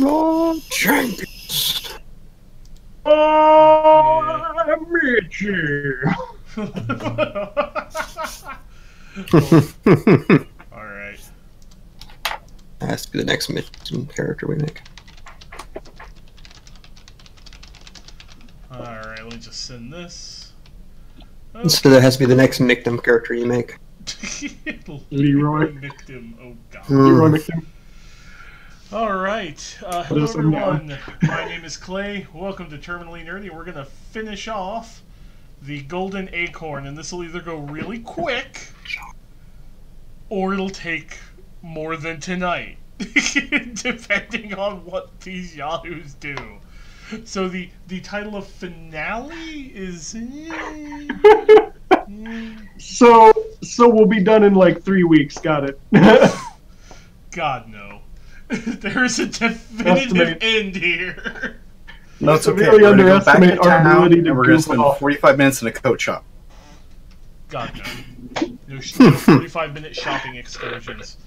your champions. I'm Michtim. Alright. That has to be the next Michtim character we make. Alright, let me just send this. Okay. So that has to be the next Michtim character you make. Leroy. Michtim. Oh god. Leroy Michtim. Alright. Hello everyone. My name is Clay. Welcome to Terminally Nerdy. We're going to finish off the Golden Acorn, and this will either go really quick or it'll take more than tonight. Depending on what these yahoos do. So the title of finale is So we'll be done in like 3 weeks. Got it. God no. There's a definitive end here. No, it's okay. Severely We're gonna go back to underestimate our town, ability to and we're gonna goof spend off. 45 minutes in a coat shop. God no. No 45-minute shopping excursions.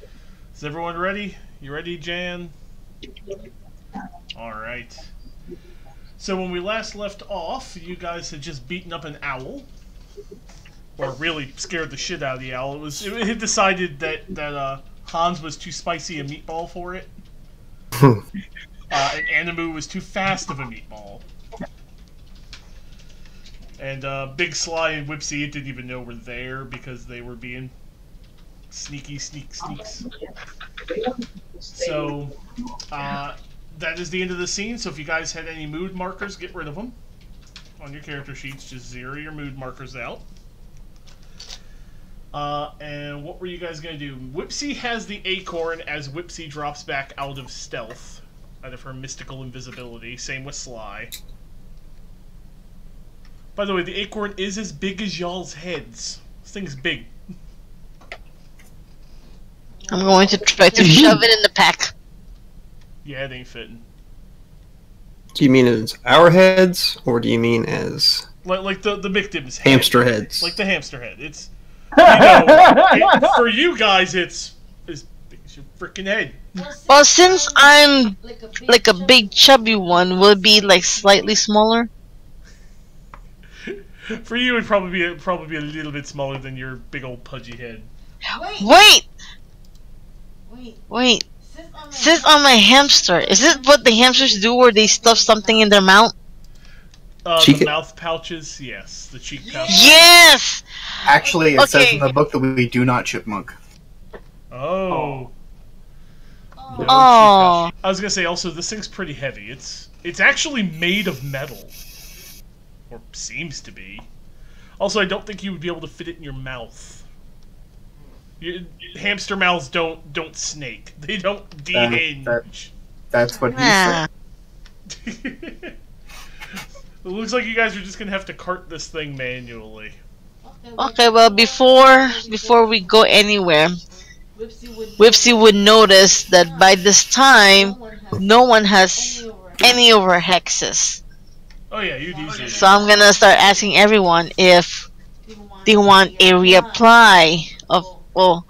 Is everyone ready? You ready, Jan? Alright. So when we last left off, you guys had just beaten up an owl. Or really scared the shit out of the owl. It had decided that Hans was too spicy a meatball for it. And Animu was too fast of a meatball. And Big Sly and Whipsy didn't even know were there because they were being sneaky sneaks. So, that is the end of the scene. So if you guys had any mood markers, get rid of them. On your character sheets, just zero your mood markers out. And what were you guys going to do? Whipsy has the acorn as Whipsy drops back out of stealth, out of her mystical invisibility. Same with Sly. By the way, the acorn is as big as y'all's heads. This thing's big. I'm going to try to shove it in the pack. Yeah, it ain't fitting. Do you mean as our heads, or do you mean as Like the Michtim's head. hamster heads? Like the hamster head. It's, you know, for you guys, it's as big as your freaking head. Well, since I'm like a big chubby one, will it be like slightly smaller? For you, it'd probably be a little bit smaller than your big old pudgy head. Wait. Sit on my hamster. Is it what the hamsters do where they stuff something in their mouth? The mouth pouches, yes. The cheek pouches. Yes! Actually, it says in the book that we do not chipmunk. Oh. No Oh. I was gonna say also this thing's pretty heavy. It's actually made of metal. Or seems to be. Also, I don't think you would be able to fit it in your mouth. Hamster mouths don't snake. They don't de-hinge. That's what he said. It looks like you guys are just gonna have to cart this thing manually. Okay, well, before we go anywhere, Whipsy would notice that by this time, no one has any of her hexes. Oh yeah, you'd easily. So I'm gonna start asking everyone if they want a reapply of. Well,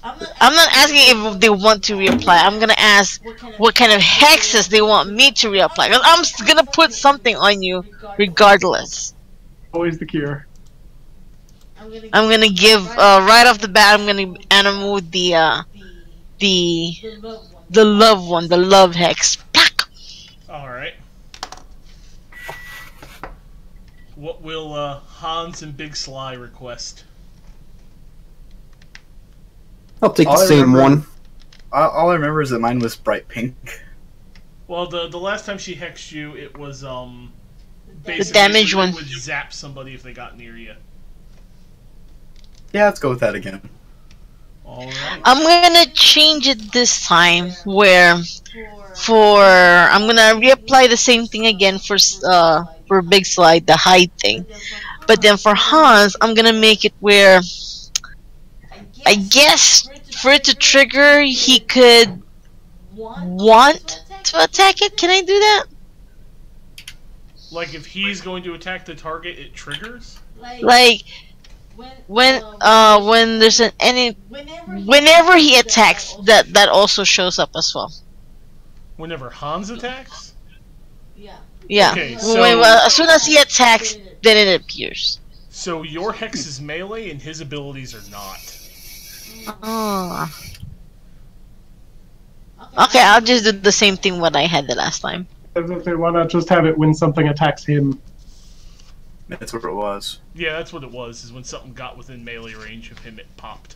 I'm not asking if they want to reapply. I'm gonna ask what kind of hexes they want me to reapply. Cause I'm gonna put something on you, regardless. Always the cure. I'm gonna give right off the bat. I'm gonna animal the love one, the love hex. Pack. All right. What will Hans and Big Sly request? I'll take the same one. All I remember is that mine was bright pink. Well, the last time she hexed you, it was basically the damage one would zap somebody if they got near you. Yeah, let's go with that again. All right. I'm gonna change it this time, where I'm gonna reapply the same thing again for Big Slide, the hide thing. But then for Hans, I'm gonna make it where I guess for it to trigger, he could want to attack it. Can I do that? Like if he's going to attack the target, it triggers? Like when there's whenever he attacks, that also shows up as well. Whenever Hans attacks? Yeah. Okay, so, As soon as he attacks, then it appears. So your hex is melee and his abilities are not. Oh. Okay, I'll just do the same thing what I had the last time. Why not just have it when something attacks him? That's what it was. Yeah, that's what it was, is when something got within melee range of him, it popped.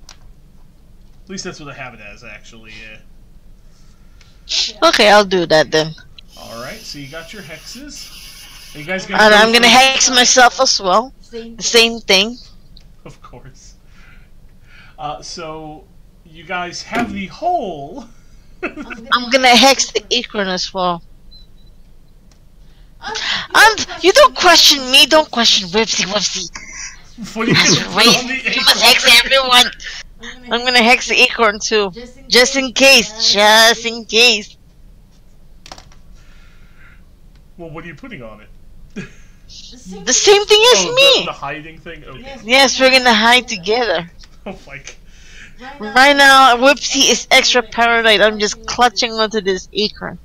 At least that's what I have it as, actually, yeah. Okay, I'll do that then. Alright, so you got your hexes. Are you guys gonna And I'm gonna hex myself as well. The same thing. Of course. So, you guys have the hole. I'm gonna hex the acorn as well. And you don't question me, don't question Whipsy. What are you gonna put on the You must hex everyone. I'm gonna hex the acorn too. Just in case. Just in case. Well, what are you putting on it? The same thing as me. The hiding thing? Okay. Yes, we're gonna hide together. Oh my god. Right now, Whipsy is extra paranoid. I'm just clutching onto this acorn.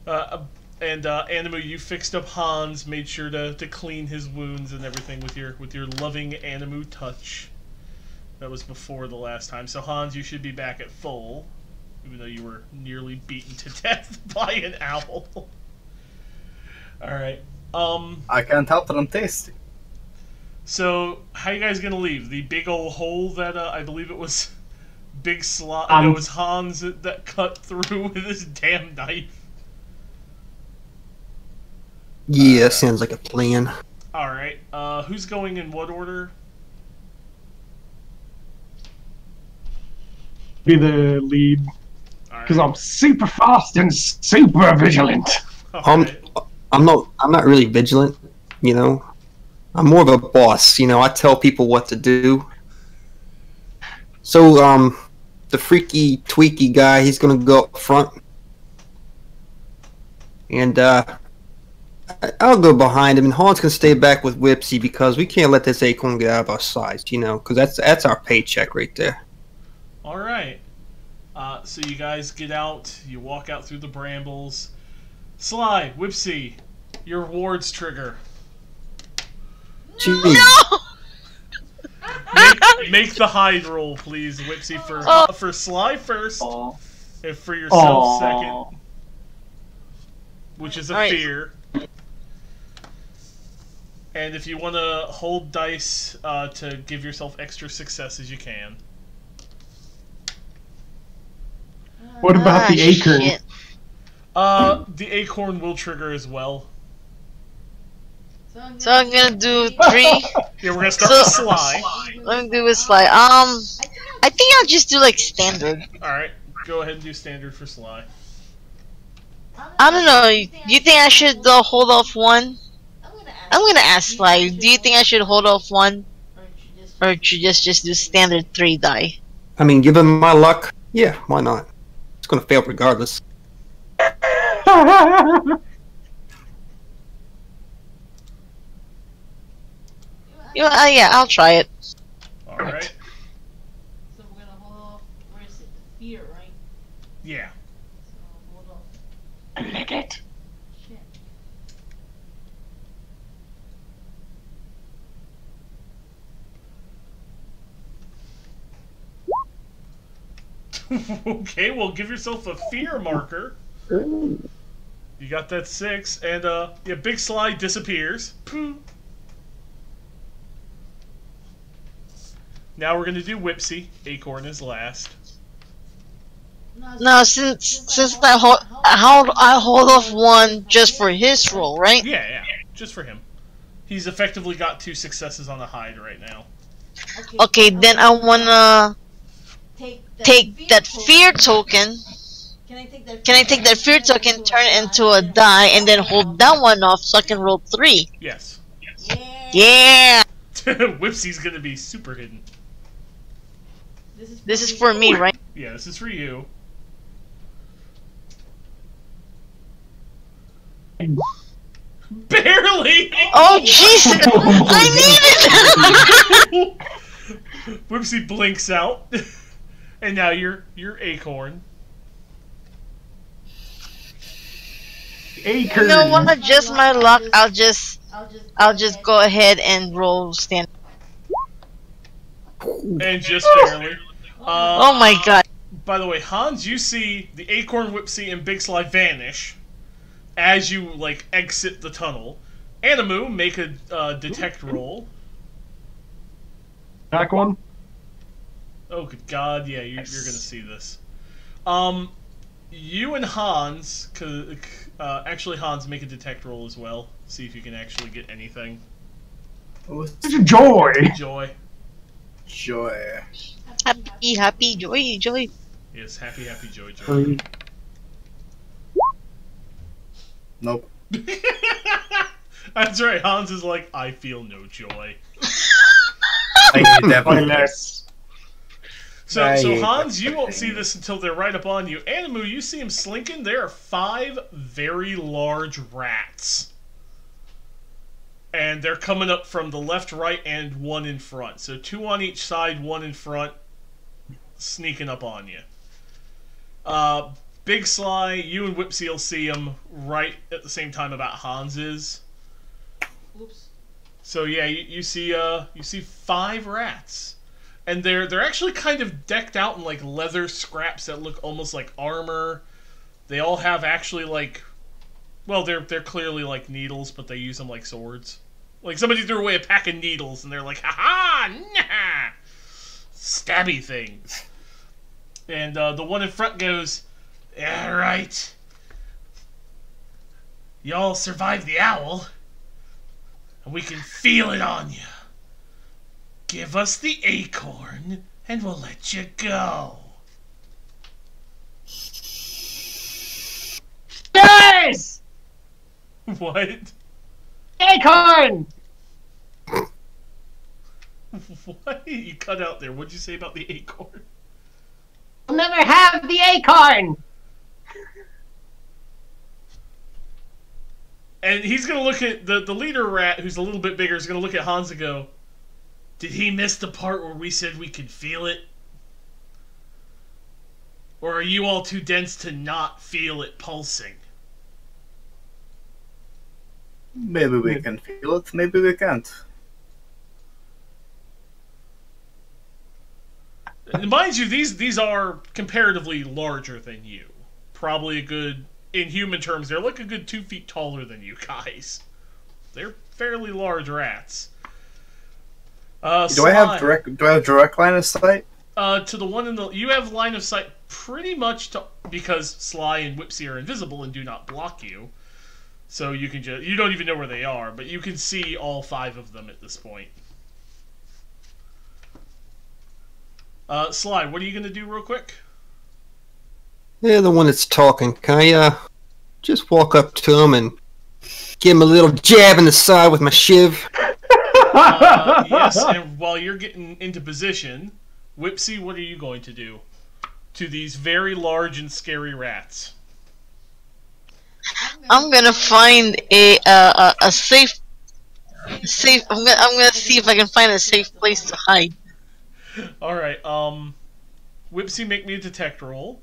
Animu, you fixed up Hans, made sure to clean his wounds and everything with your loving Animu touch. That was before the last time. So Hans, you should be back at full, even though you were nearly beaten to death by an owl. Alright. I can't help that I'm tasty. So, how you guys gonna leave? The big old hole that, I believe it was Big Slot, no, it was Hans that cut through with his damn knife. Yeah, sounds like a plan. Alright, who's going in what order? Be the lead. Because I'm super fast and super vigilant. I'm not really vigilant, you know. I'm more of a boss, you know. I tell people what to do. So, the freaky, tweaky guy, he's gonna go up front, and I'll go behind him, and Han's gonna stay back with Whipsy because we can't let this acorn get out of our sides, you know, because that's our paycheck right there. All right. So you guys get out. You walk out through the brambles. Sly, Whipsy, your wards trigger. Jeez. No! Make the hide roll, please, Whipsy, for Sly first, and for yourself second, which is a fear. And if you want to hold dice to give yourself extra successes, you can. What about the acorn? Shit. The acorn will trigger as well. So I'm gonna do 3. Yeah, we're gonna start with Sly. Let me do with Sly. I think I'll just do like standard. Alright, go ahead and do standard for Sly. I don't know. You think I should hold off 1? I'm gonna ask Sly. Do you think I should hold off 1, or should just do standard 3 die? I mean, given my luck, yeah, why not? It's gonna fail regardless. Yeah, I'll try it. Alright. So we're gonna hold off, where is it? The fear, right? Yeah. So hold off. I like it. Shit. Okay, well, give yourself a fear marker. You got that 6, and yeah, Big Sly disappears. Pooh. Now we're gonna do Whipsy. Acorn is last. Now, since I hold off 1 just for his roll, right? Yeah, just for him. He's effectively got 2 successes on the hide right now. Okay, then I wanna take that fear token. Can I take that fear token, turn it into a die, and then hold that one off so I can roll 3? Yes. Yeah! Whipsy's gonna be super hidden. This is for me, right? Yeah, this is for you. Barely! Oh, Jesus! I need it! Whipsy blinks out. And now you're Acorn. Acorn. You know what? Just my luck. I'll just go ahead and roll stand. And just barely. Oh my god. By the way, Hans, you see the Acorn, Whipsy, and Big Sly vanish as you like exit the tunnel. Animu, make a detect roll. Back one. Oh, good God! Yeah, you're gonna see this. You and Hans, actually Hans, make a detect roll as well. See if you can actually get anything. Joy. Joy. Joy. Happy, joy. Yes, happy, joy. Nope. That's right. Hans is like, I feel no joy. Pointless. So Hans, you won't see this until they're right up on you. Animu, you see him slinking. There are 5 very large rats. And they're coming up from the left, right, and 1 in front. So 2 on each side, 1 in front, sneaking up on you. Big Sly, you and Whipsy will see him right at the same time about Hans is. Oops. So yeah, you see 5 rats. And they're actually kind of decked out in like leather scraps that look almost like armor. They all have actually like, well, they're clearly like needles, but they use them like swords. Like somebody threw away a pack of needles and they're like, ha-ha, nah, stabby things. And the one in front goes, yeah, right. Y'all survived the owl, and we can feel it on you. Give us the acorn, and we'll let you go. Yes! What? Acorn! What? You cut out there. What'd you say about the acorn? I'll never have the acorn! And he's going to look at the leader rat, who's a little bit bigger, is going to look at Hans and go, did he miss the part where we said we could feel it? Or are you all too dense to not feel it pulsing? Maybe we can feel it, maybe we can't. And mind you, these are comparatively larger than you. Probably a good, in human terms, they're like a good 2 feet taller than you guys. They're fairly large rats. Do I have direct line of sight? To the one in the, you have line of sight pretty much to, because Sly and Whipsy are invisible and do not block you. So you can just, you don't even know where they are, but you can see all 5 of them at this point. Sly, what are you going to do real quick? Yeah, the one that's talking. Can I just walk up to him and give him a little jab in the side with my shiv? Yes, and while you're getting into position, Whipsy, what are you going to do to these very large and scary rats? I'm gonna find a safe. I'm gonna see if I can find a safe place to hide. All right. Whipsy, make me a detect roll.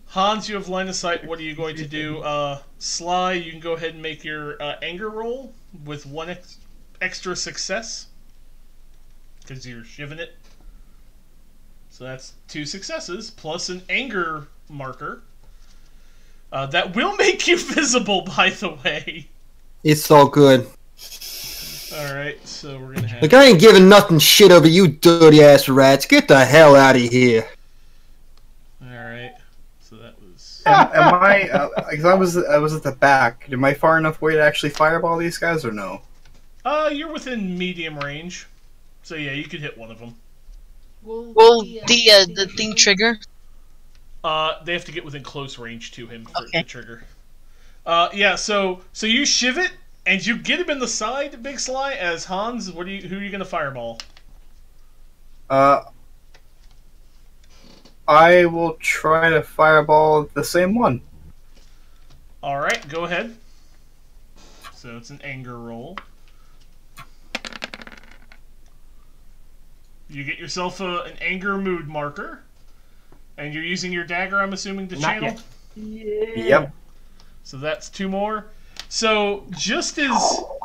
Hans, you have line of sight. What are you going to do? Sly, you can go ahead and make your anger roll with 1 extra success because you're shivving it. So that's 2 successes plus an anger marker. That will make you visible, by the way. It's all good. Alright, so we're gonna have... Like, I ain't giving nothing shit over you dirty-ass rats. Get the hell out of here. Alright, so that was... Am I... Because I was at the back. Am I far enough away to actually fireball these guys, or no? You're within medium range. So yeah, you could hit one of them. Will the thing trigger? They have to get within close range to him for it to trigger. Yeah, so you shiv it, and you get him in the side, Big Sly, as Hans, who are you gonna fireball? I will try to fireball the same one. Alright, go ahead. So it's an anger roll. You get yourself an anger mood marker. And you're using your dagger, I'm assuming, to Not channel? yet. Yeah. Yep. So that's 2 more. So just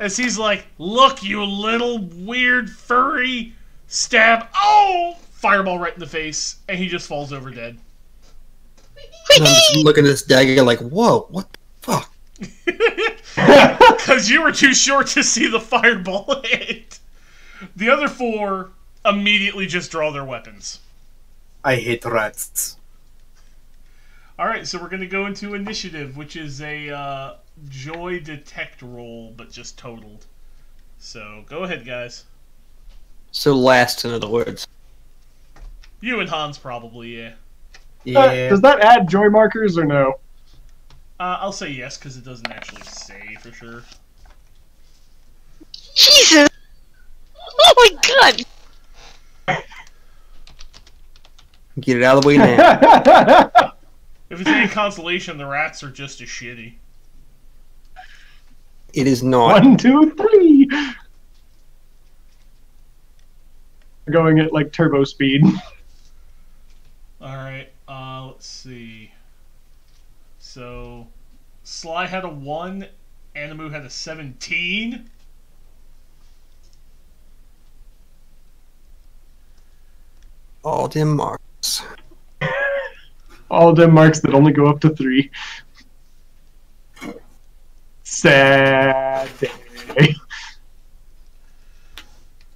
as he's like, look, you little weird furry, stab, oh! Fireball right in the face, and he just falls over dead. And I'm just looking at this dagger like, whoa, what the fuck? Because you were too short to see the fireball hit. The other 4 immediately just draw their weapons. I hate rats. Alright, so we're going to go into initiative, which is a joy detect roll, but just totaled. So, go ahead, guys. So last, in other words. You and Hans probably, yeah. Yeah. Does that add joy markers or no? I'll say yes, because it doesn't actually say for sure. Jesus! Oh my god! Get it out of the way now. If it's any consolation, the rats are just as shitty. It is not. 1, 2, 3. Going at like turbo speed. Alright, let's see. So, Sly had a 1, Animu had a 17. All them marks. All of them marks that only go up to 3. Sad day.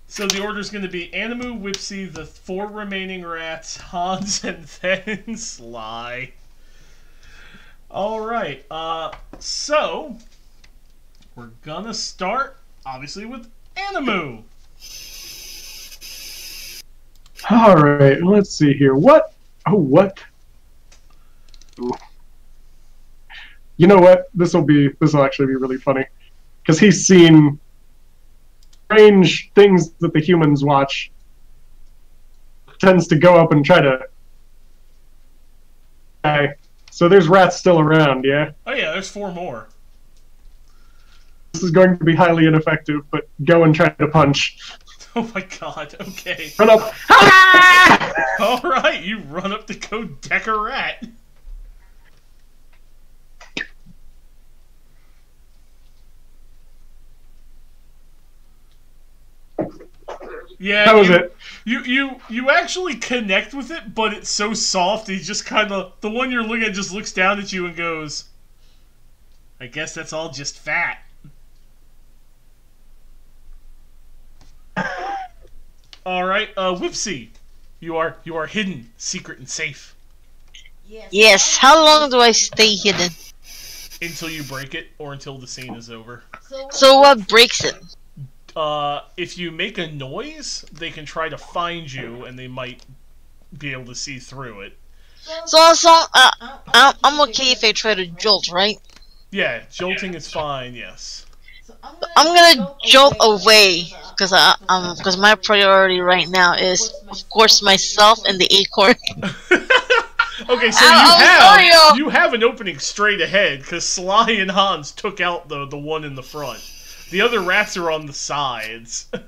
So the order's going to be Animu, Whipsy, the 4 remaining rats, Hans, and then Sly. Alright, so we're gonna start, obviously, with Animu. Alright, let's see here. What? Oh, what? Ooh. You know what? This will actually be really funny. Because he's seen strange things that the humans watch. Tends to go up and try to... Okay. So there's rats still around, yeah? Oh yeah, there's 4 more. This is going to be highly ineffective, but go and try to punch. Oh my god, okay. Run up. Ah! Alright, you run up to go deck a rat. Yeah, That was it. You actually connect with it, but it's so soft. He just kind of, the one you're looking at just looks down at you and goes, "I guess that's all just fat." All right, Whipsy, you are hidden, secret, and safe Yes, how long do I stay hidden? until you break it or until the scene is over. So what breaks it? If you make a noise, they can try to find you, and they might be able to see through it. I'm okay if I try to jolt, right? Yeah, jolting is fine. Yes. I'm gonna jolt away, because my priority right now is, of course, myself and the acorn. Okay, so you have an opening straight ahead because Sly and Hans took out the one in the front. The other rats are on the sides. No,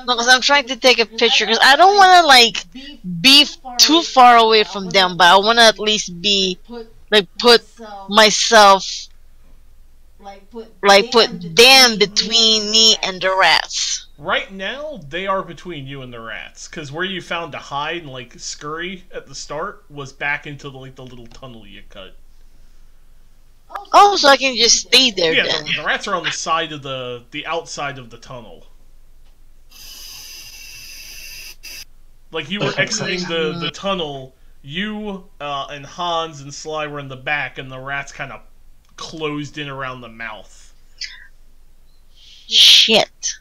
because I'm trying to take a picture, because I don't want to, like, be too far away from them, but I want to at least be, like, put myself, like, put them between me and the rats. Right now, they are between you and the rats, because where you found to hide and, like, scurry at the start was back into the little tunnel you cut. Oh, so I can just stay there Yeah, then. the rats are on the side of the outside of the tunnel. Like, you were exiting the tunnel, you and Hans and Sly were in the back, and the rats kind of closed in around the mouth. Shit.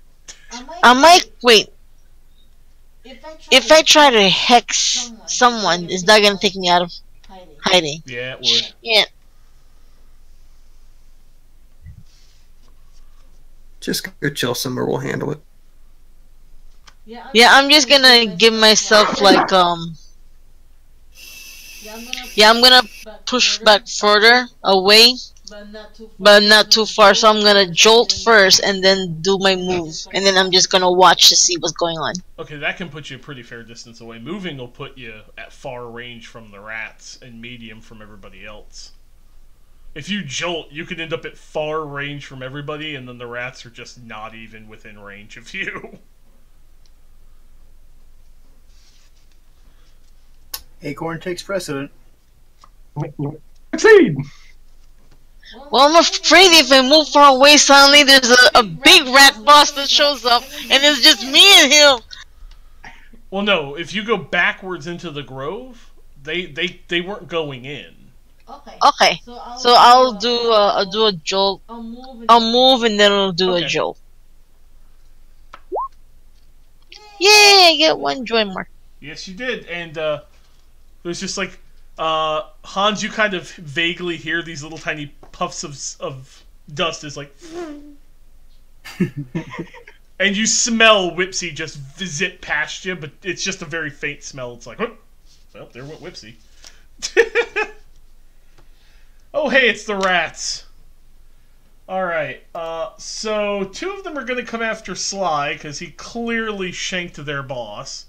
I might, wait. If I try to hex someone, is that gonna take me out of hiding? Yeah, it would. Yeah. Just go chill somewhere, we'll handle it. Yeah, I'm just gonna give myself, like, yeah, I'm gonna push back further away, but not too far. So I'm gonna jolt first and then do my move, and then I'm just gonna watch to see what's going on. Okay, that can put you a pretty fair distance away. Moving will put you at far range from the rats and medium from everybody else. If you jolt, you could end up at far range from everybody, and then the rats are just not even within range of you. Acorn takes precedent. Succeed! Well, I'm afraid if I move far away, suddenly there's a big rat boss that shows up, and it's just me and him. Well, no, if you go backwards into the grove, they weren't going in. Okay, so I'll do a jolt. I'll move and then I'll do a jolt. Yay! I get one joy mark. Yes, you did, and there's just like Hans. You kind of vaguely hear these little tiny puffs of dust. Is like, and you smell Whipsy just zip past you, but it's just a very faint smell. It's like, oh, well, there went Whipsy. Oh, hey, it's the rats. Alright, so 2 of them are going to come after Sly, because he clearly shanked their boss.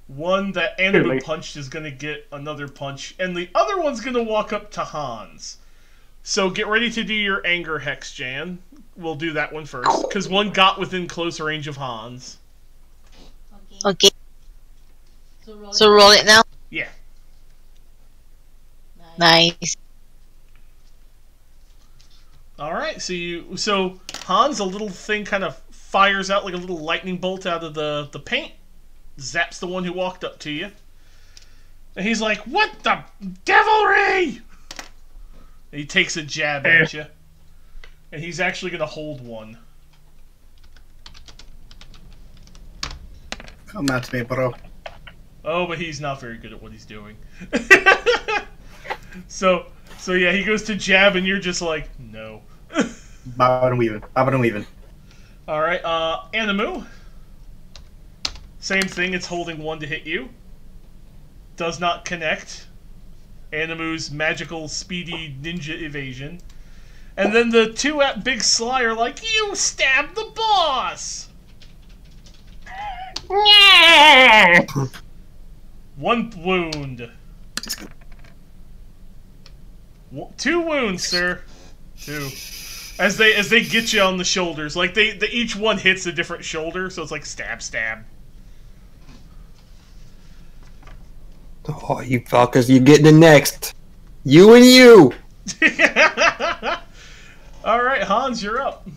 One that Animu punched is going to get another punch, and the other one's going to walk up to Hans. So get ready to do your anger hex, Jan. We'll do that one first, because one got within close range of Hans. Okay. So roll it now? Yeah. Nice. Alright, so Hans, a little thing kind of fires out like a little lightning bolt out of the paint, zaps the one who walked up to you, and he's like, "What the devilry?" And he takes a jab at you, and he's actually going to hold one. Come at me, bro. Oh, but he's not very good at what he's doing. So yeah, he goes to jab, and you're just like, no. Bobbing and weaving. Bobbing and weaving. Alright, Animu. Same thing, it's holding one to hit you. Does not connect. Animu's magical, speedy ninja evasion. And then the 2 at Big Sly are like, "You stabbed the boss!" One wound. 2 wounds, sir. 2. As they get you on the shoulders, like they each one hits a different shoulder, so it's like stab, stab. Oh, you fuckers, you're getting the next. You and you. All right, Hans, you're up.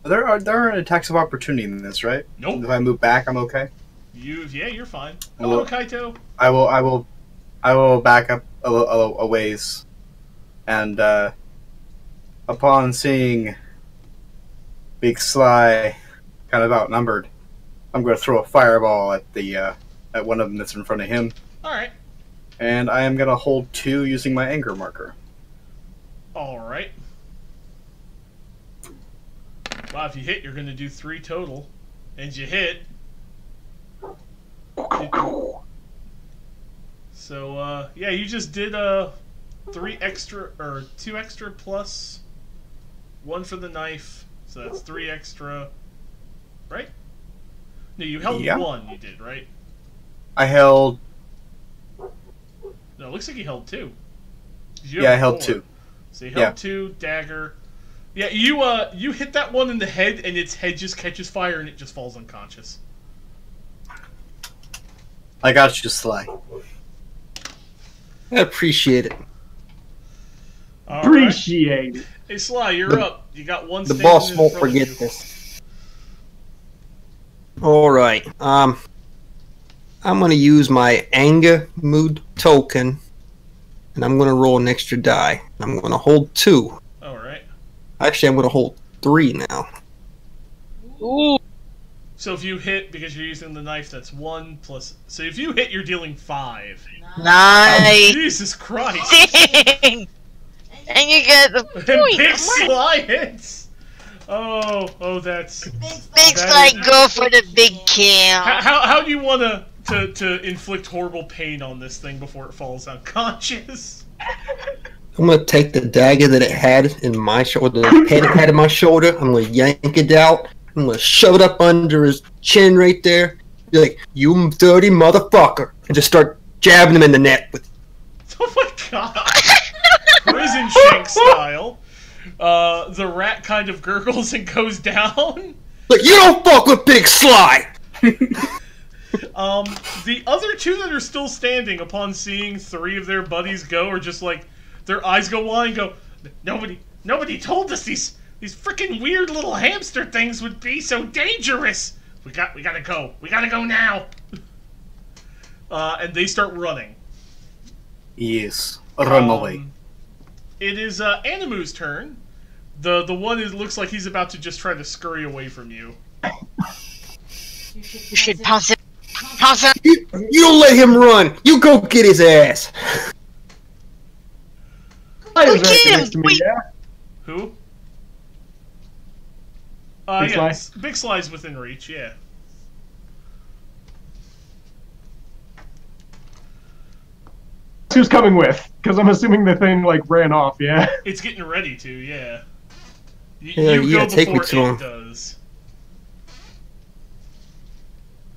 There aren't attacks of opportunity in this, right? Nope. If I move back, I'm okay. Yeah, you're fine. Hello, Kaito. I will back up a ways, and upon seeing Big Sly kind of outnumbered, I'm going to throw a fireball at the at one of them that's in front of him. All right. And I am going to hold 2 using my anger marker. All right. Wow, if you hit, you're going to do 3 total, and you hit. So, yeah, you just did 3 extra, or 2 extra plus 1 for the knife, so that's 3 extra, right? No, you held 1, you did, right? I held... No, it looks like you held 2. I held 2. So you held 2, dagger. Yeah, you hit that one in the head, and its head just catches fire, and it just falls unconscious. I got you, Sly. I appreciate it. Appreciate it. Hey, Sly, you're up. You got one. The boss won't forget this. All right. I'm gonna use my anger mood token, and I'm gonna roll an extra die. I'm gonna hold 2. All right. Actually, I'm gonna hold 3 now. Ooh. So if you hit, because you're using the knife, that's 1 plus... So if you hit, you're dealing 5. Nice. Oh, Jesus Christ. Dang. And you get the And point. Big Sly hits. Oh, that's... Big Sly, go for the big kill. How do you want to to inflict horrible pain on this thing before it falls unconscious. I'm gonna take the dagger that it had in my shoulder, the pen it had in my shoulder. I'm gonna yank it out. I'm gonna shove it up under his chin right there. Be like, "You dirty motherfucker!" and just start jabbing him in the neck with. Oh my god! Prison shank style. The rat kind of gurgles and goes down. Like, you don't fuck with Big Sly. The other two that are still standing upon seeing three of their buddies go are just like, their eyes go wide and go, nobody told us these freaking weird little hamster things would be so dangerous. We gotta go. We gotta go now. And they start running. Yes. Run away. It is Animu's turn. The one who looks like he's about to just try to scurry away from you. You should pass it. Pass it. You don't let him run. You go get his ass. Sly is Go right get him, next to me, wait. yeah? Who? Big yeah, Sly? Big Sly's within reach, yeah. Who's coming with? Because I'm assuming the thing, like, ran off, yeah? It's getting ready to, yeah. Yeah, You go take me before to it him. does.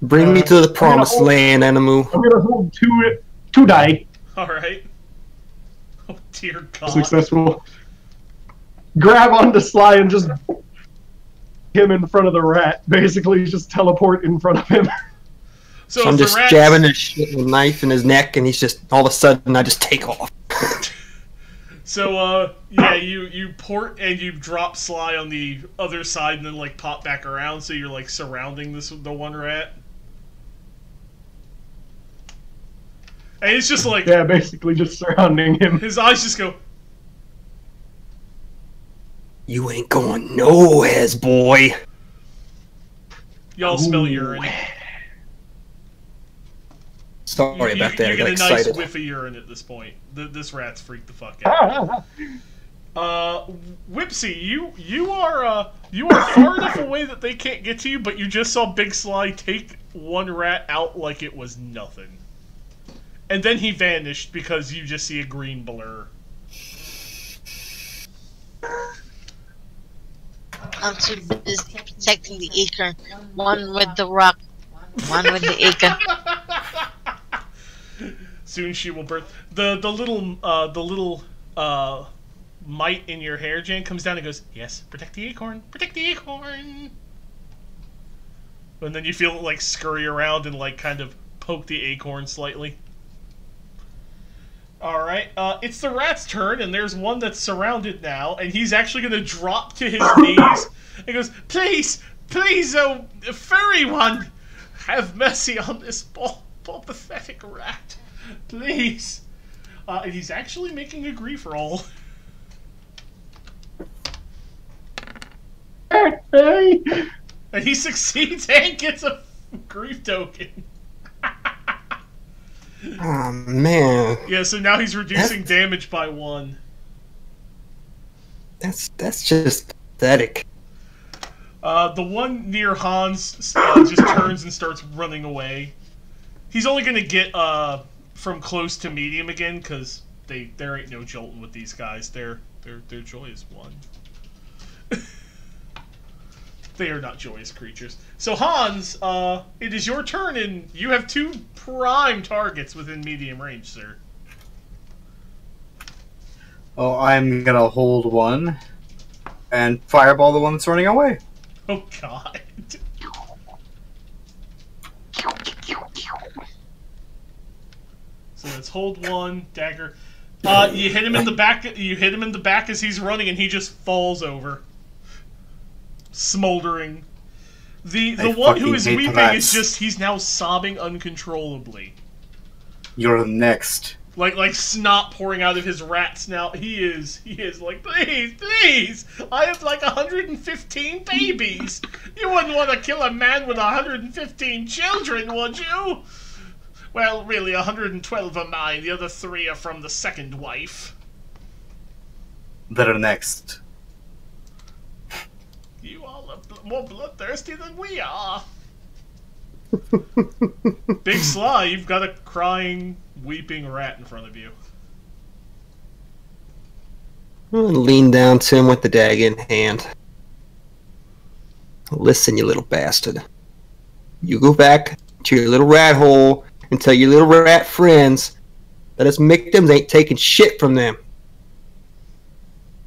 Bring me to the promised land, Animu. I'm gonna hold two die. Alright. Oh dear god. Successful. Grab onto Sly and just him in front of the rat. Basically, just teleport in front of him. So I'm if the just rat's- jabbing his shit with a knife in his neck, and he's just, all of a sudden, I just take off. So, yeah, you port and you drop Sly on the other side and then, like, pop back around, so you're, like, surrounding the one rat. And it's just like... Yeah, basically just surrounding him. His eyes just go... You ain't going nowheres, boy. Y'all smell Ooh. urine. Sorry about that, I You got get a nice excited. whiff of urine at this point. This rat's freaked the fuck out. Whipsy, you are far enough away that they can't get to you, but you just saw Big Sly take one rat out like it was nothing. And then he vanished because you just see a green blur. I'm too busy protecting the acorn. One with the rock, one with the acorn. Soon she will birth. The little mite in your hair, Jan, comes down and goes, "Yes, protect the acorn, protect the acorn." And then you feel it like scurry around and like kind of poke the acorn slightly. Alright, it's the rat's turn, and there's one that's surrounded now, and he's actually gonna drop to his knees. He goes, please, oh, furry one, have mercy on this poor pathetic rat. Please. And he's actually making a grief roll. Hey! And he succeeds and gets a grief token. Oh, man. Yeah, so now he's reducing damage by 1. That's just pathetic. The one near Hans just turns and starts running away. He's only gonna get from close to medium again, because there ain't no jolting with these guys. Their joy is 1. They are not joyous creatures. So Hans, it is your turn, and you have 2 prime targets within medium range, sir. Oh, I'm gonna hold one and fireball the one that's running away. Oh god. So let's hold 1 dagger. You hit him in the back. You hit him in the back as he's running, and he just falls over, smoldering. The one who is hate weeping rats. is just—he's now sobbing uncontrollably, You're next. like snot pouring out of his rat snout. He is like, please, I have like 115 babies. You wouldn't want to kill a man with 115 children, would you? Well, really, 112 are mine. The other 3 are from the second wife. They're next. You all are more bloodthirsty than we are. Big Sly, you've got a crying, weeping rat in front of you. I'm gonna lean down to him with the dagger in hand. Listen, you little bastard. You go back to your little rat hole and tell your little rat friends that us Michtims ain't taking shit from them.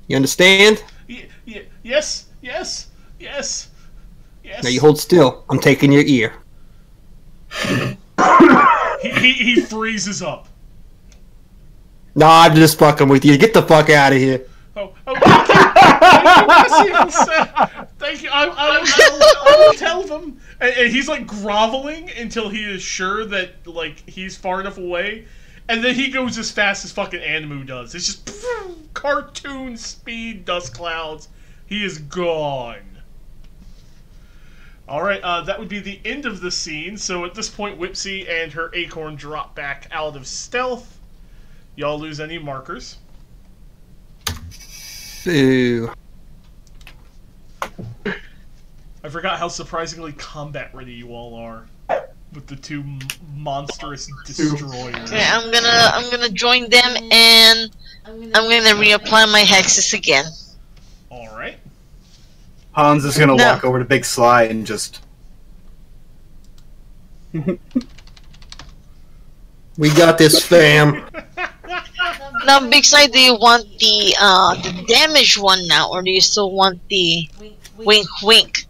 You understand? Yes, yes, yes, yes. Now you hold still. I'm taking your ear. He freezes up. Nah, I'm just fucking with you. Get the fuck out of here. Oh, thank you, thank you. I will tell them. And he's like groveling until he is sure that like he's far enough away, and then he goes as fast as fucking Animu does. It's just cartoon speed, dust clouds. He is gone. All right, that would be the end of the scene. So at this point, Whipsy and her acorn drop back out of stealth. Y'all lose any markers. Boo. I forgot how surprisingly combat ready you all are with the two monstrous destroyers. Okay, I'm gonna join them and I'm gonna reapply my hexes again. All right. Hans is gonna walk over to Big Sly and just. We got this, fam. Now, Big Side, do you want the damaged one now, or do you still want the wink, wink,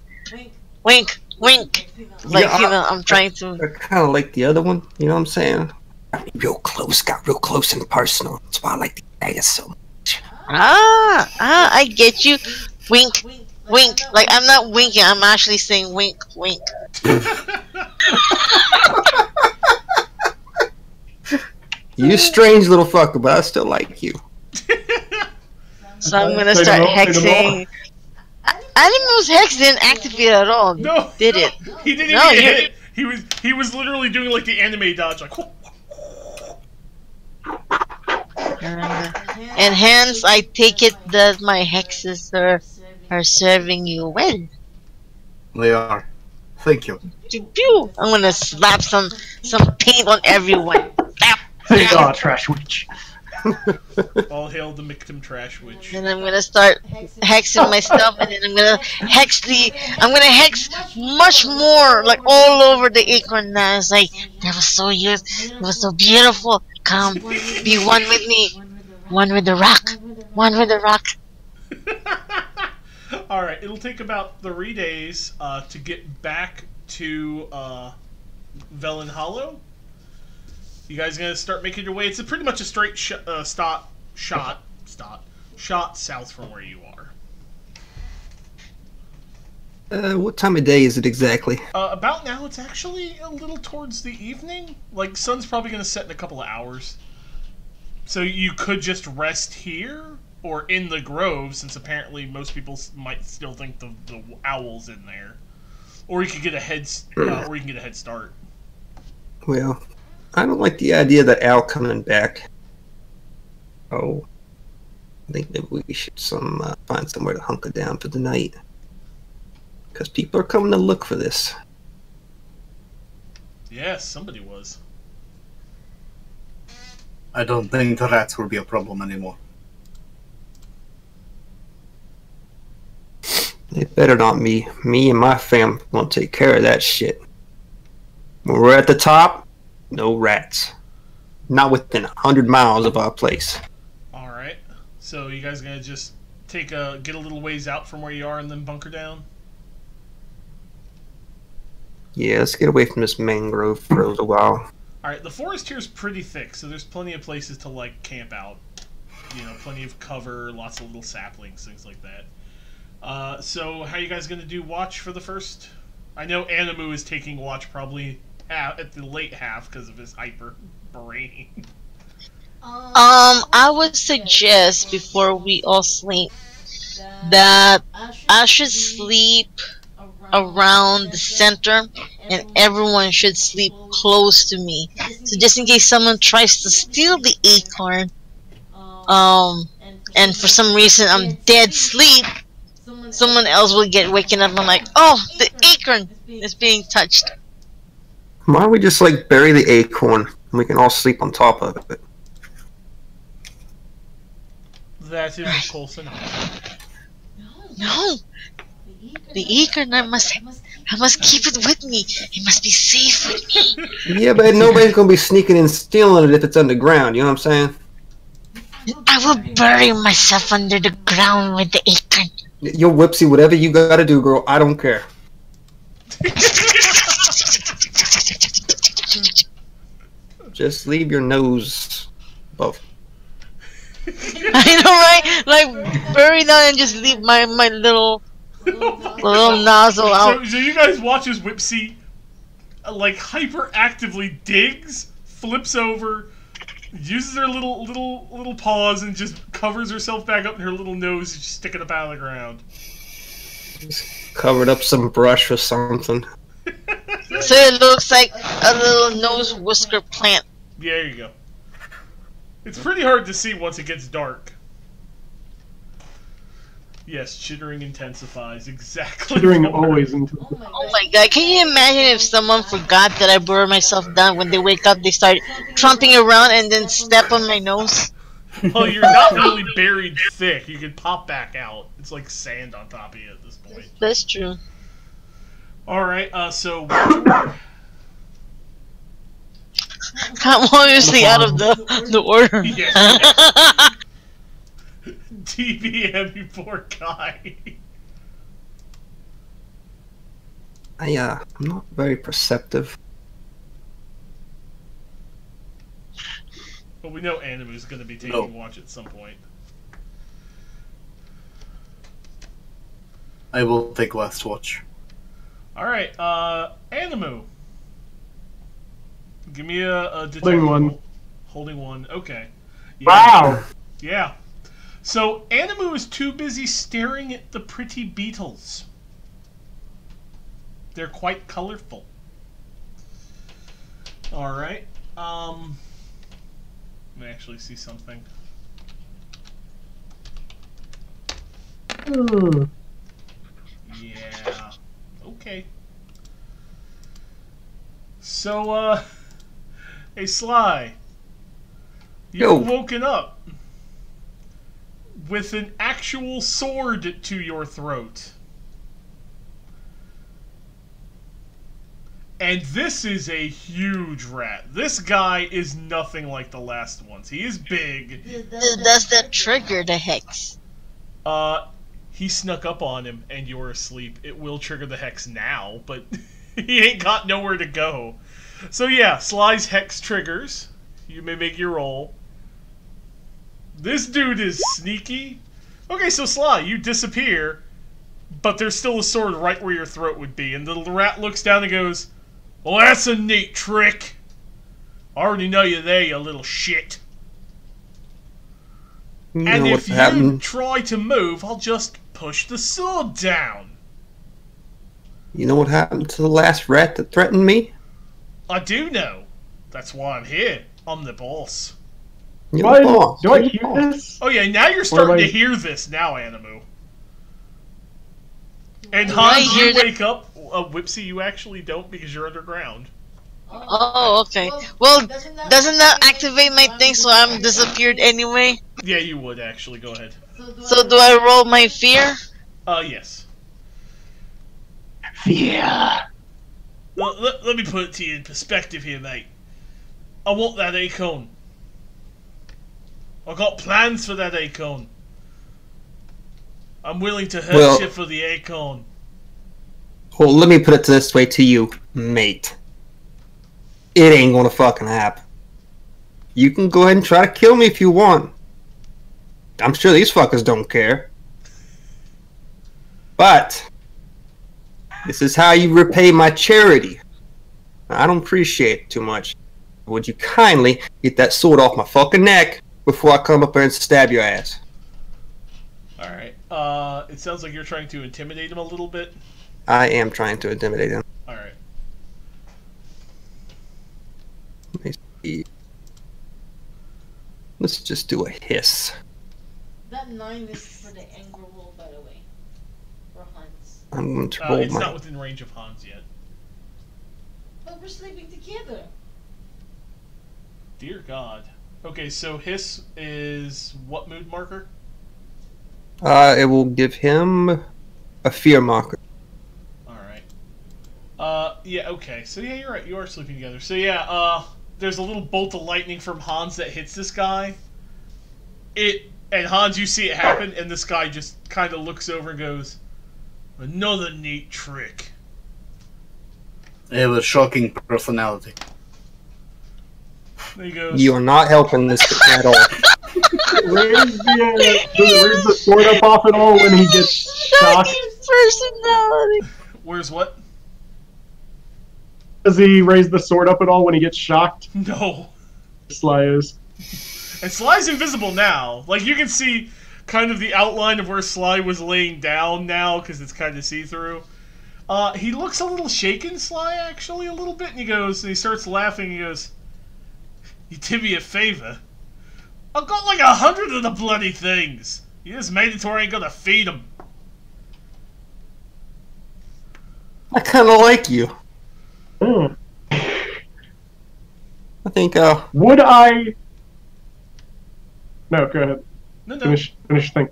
wink, wink? Like, Yeah, you know, I'm trying to. I kind of like the other one. You know what I'm saying? Got real close and personal. That's why I like the dagger so much. I get you. Wink, wink. Like, I'm not winking, I'm actually saying wink, wink. You strange little fucker, but I still like you. So I'm gonna start hexing. Animal's hex didn't activate at all. No, did it? He didn't even hit it. He was literally doing like the anime dodge, like. And hence, I take it that my hexes are serving you well. They are. Thank you. Pew. I'm gonna slap some paint on everyone. Oh, trash witch. All hail the Michtim trash witch. And I'm gonna start hexing my stuff, and then I'm gonna hex much more, like all over the acorn now. It's like, that was so good, it was so beautiful. Come, be one with me. One with the rock. One with the rock. Alright, it'll take about 3 days to get back to Velen Hollow. You guys gonna start making your way? It's pretty much a straight shot south from where you are. What time of day is it exactly? About now, it's actually a little towards the evening. Like, sun's probably gonna set in a couple of hours. So you could just rest here or in the grove, since apparently most people might still think the owl's in there. Or you could get a head start. Well, I don't like the idea of that owl coming back. Oh, I think maybe we should find somewhere to hunker down for the night. Because people are coming to look for this. Yes, somebody was. I don't think the rats will be a problem anymore. It better not me. Me and my fam won't take care of that shit. When we're at the top, no rats. Not within 100 miles of our place. Alright. So you guys gonna just get a little ways out from where you are and then bunker down? Yeah, let's get away from this mangrove for a little while. Alright, the forest here is pretty thick, so there's plenty of places to, like, camp out. You know, plenty of cover, lots of little saplings, things like that. So how you guys gonna do watch for the first? I know Animu is taking watch probably at the late half because of his hyper brain. I would suggest before we all sleep that I should sleep around the center and everyone should sleep close to me. So just in case someone tries to steal the acorn, and for some reason I'm dead sleep, someone else will get waken up and I'm like, oh, the acorn is being touched. Why don't we just like bury the acorn and we can all sleep on top of it? That is close enough. No, the acorn I must keep it with me. It must be safe with me. Yeah, but nobody's gonna be sneaking and stealing it if it's underground. You know what I'm saying? I will bury myself under the ground with the acorn. Yo, Whipsy, whatever you gotta do, girl. I don't care. Just leave your nose above. I know, right? Like bury down and just leave my little nozzle out. So you guys watch as Whipsy like hyperactively digs, flips over, uses her little paws and just covers herself back up in her little nose and just sticking up out of the ground. Just covered up some brush or something. So it looks like a little nose whisker plant. Yeah, there you go. It's pretty hard to see once it gets dark. Yes, chittering intensifies. Exactly. Chittering always into. Oh my god, can you imagine if someone forgot that I buried myself down? When they wake up, they start trumping around and then step on my nose? Well, you're not really buried thick. You can pop back out. It's like sand on top of you at this point. That's true. Alright, so... I'm obviously out of the order. Yes. TBM, you poor guy. I'm not very perceptive. But we know Animu's going to be taking watch at some point. I will take last watch. Alright, Animu. Give me a detective Holding one. roll. Holding one, okay. Yeah. Wow. Yeah. So, Animu is too busy staring at the pretty beetles. They're quite colorful. Alright. Let me actually see something. Yeah. Okay. So, hey Sly. You've woken up with an actual sword to your throat. And this is a huge rat. This guy is nothing like the last ones. He is big. Does that trigger the hex? He snuck up on him and you're asleep. It will trigger the hex now, but he ain't got nowhere to go. So yeah, Sly's hex triggers. You may make your roll. This dude is sneaky. Okay, so Sly, you disappear, but there's still a sword right where your throat would be. And the rat looks down and goes, "Well, that's a neat trick. I already know you're there, you little shit. And if you try to move, I'll just push the sword down." You know what happened to the last rat that threatened me? I do know. That's why I'm here. I'm the boss. Do I hear this? Oh yeah, now you're starting to hear this now, Animu. And Hans, you wake up. Whipsy, you actually don't because you're underground. Oh, okay. Well, doesn't that activate my thing so I'm disappeared anyway? Yeah, you would actually. Go ahead. So do I roll my fear? Yes. Yeah. Well, let me put it to you in perspective here, mate. I want that acorn. I got plans for that acorn. I'm willing to hurt you for the acorn. Well, let me put it this way to you, mate. It ain't gonna fucking happen. You can go ahead and try to kill me if you want. I'm sure these fuckers don't care. But this is how you repay my charity. I don't appreciate it too much. Would you kindly get that sword off my fucking neck before I come up there and stab your ass? Alright. It sounds like you're trying to intimidate him a little bit. I am trying to intimidate him. Alright. Let me see. Let's just do a hiss. That 9 is for the anger roll, by the way. For Hans. I'm going to roll It's my... not within range of Hans yet. But we're sleeping together. Dear God. Okay, so Hiss is what mood marker? It will give him a fear marker. Alright. Yeah, okay. So yeah, you're right. You are sleeping together. So yeah, there's a little bolt of lightning from Hans that hits this guy. And Hans, you see it happen, and this guy just kind of looks over and goes, "Another neat trick." It was shocking personality. There he goes. You are not helping this at all. Where's the sword up off at all when he gets shocked? Personality. Where's what? Does he raise the sword up at all when he gets shocked? No. Sly is. And Sly's invisible now. Like, you can see kind of the outline of where Sly was laying down now, because it's kind of see-through. He looks a little shaken, Sly, actually, a little bit, and he starts laughing, he goes, "You did me a favor. I've got like 100 of the bloody things. You just made it to where I ain't gonna feed them." I kind of like you. Hmm. I think, Would I... No, go ahead. No. Finish your thing.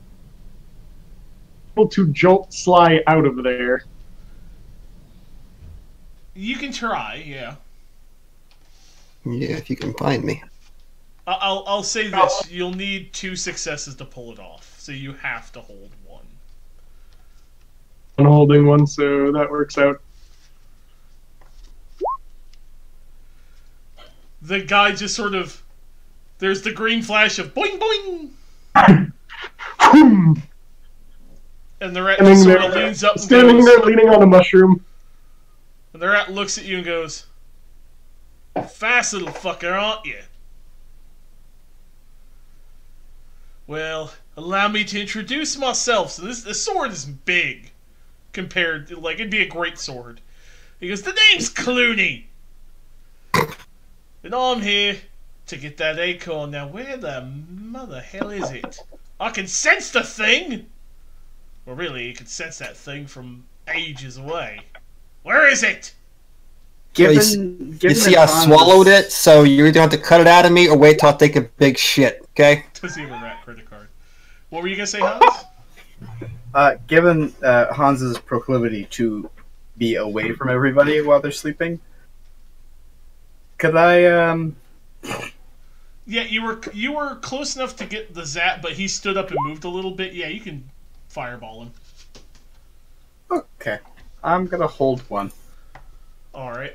Able to jolt Sly out of there. You can try, yeah. yeah, if you can find me. I'll say this. You'll need 2 successes to pull it off. So you have to hold 1. I'm holding one, so that works out. The guy just sort of... There's the green flash of boing boing! And the rat just sort of leans up and standing goes... there leaning on a mushroom. And the rat looks at you and goes, "Fast little fucker, aren't you? Well, allow me to introduce myself." So this sword is big. Compared to, like, it'd be a great sword. He goes, "The name's Clooney. And I'm here to get that acorn. Now, where the mother hell is it? I can sense the thing!" Well, really, you can sense that thing from ages away. "Where is it?" You see, I swallowed it, so you're either going to have to cut it out of me or wait till I take a big shit, okay? Does he have a rat credit card? What were you going to say, Hans? Given Hans's proclivity to be away from everybody while they're sleeping, could I, Yeah, you were close enough to get the zap, but he stood up and moved a little bit. Yeah, you can fireball him. Okay. I'm gonna hold one. Alright.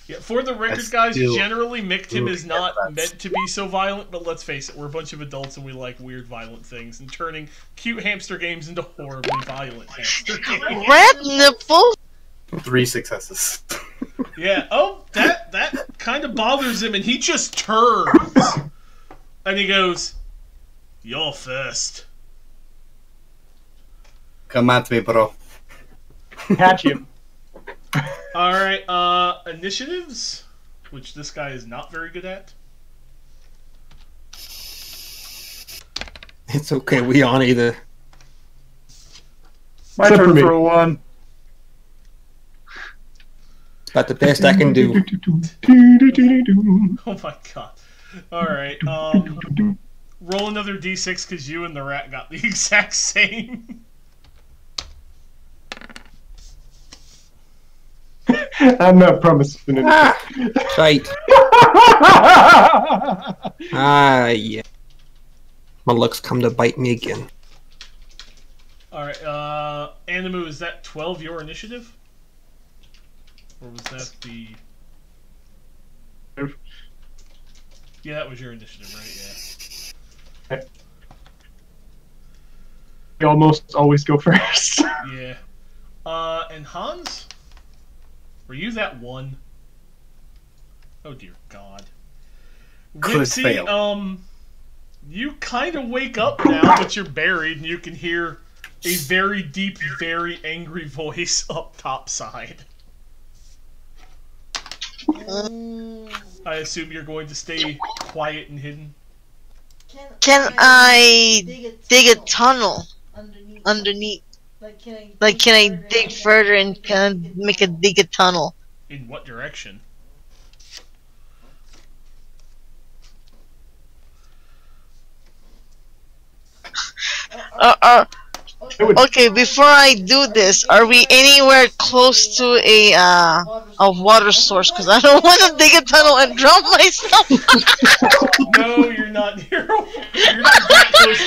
Yeah, for the record, guys, generally Michtim is not meant to be so violent, but let's face it, we're a bunch of adults and we like weird, violent things, and turning cute hamster games into horribly violent hamster games. Rat nipple. 3 successes. Yeah, that kind of bothers him, and he just turns. And he goes, "You're first." Come at me, bro. Catch him. Alright, initiatives, which this guy is not very good at. It's okay, we aren't either. My Except for turn me. for a 1. About the best I can do. Oh my god. Alright, roll another d6 because you and the rat got the exact same. I'm not promising anything. Tight. Yeah. My luck's come to bite me again. Alright, Animu, is that 12 your initiative? Or was that the... Yeah, that was your initiative, right? Yeah. You almost always go first. Yeah. And Hans? Were you that one? Oh dear God. Could fail. You kind of wake up now, but you're buried, and you can hear a very deep, very angry voice up top side. I assume you're going to stay quiet and hidden. Can I dig a tunnel underneath? Like, can I dig further and kind of dig a tunnel? In what direction? Okay, before I do this, are we anywhere close to a water source? Because I don't want to dig a tunnel and drop myself. No, you're not near. You're not that close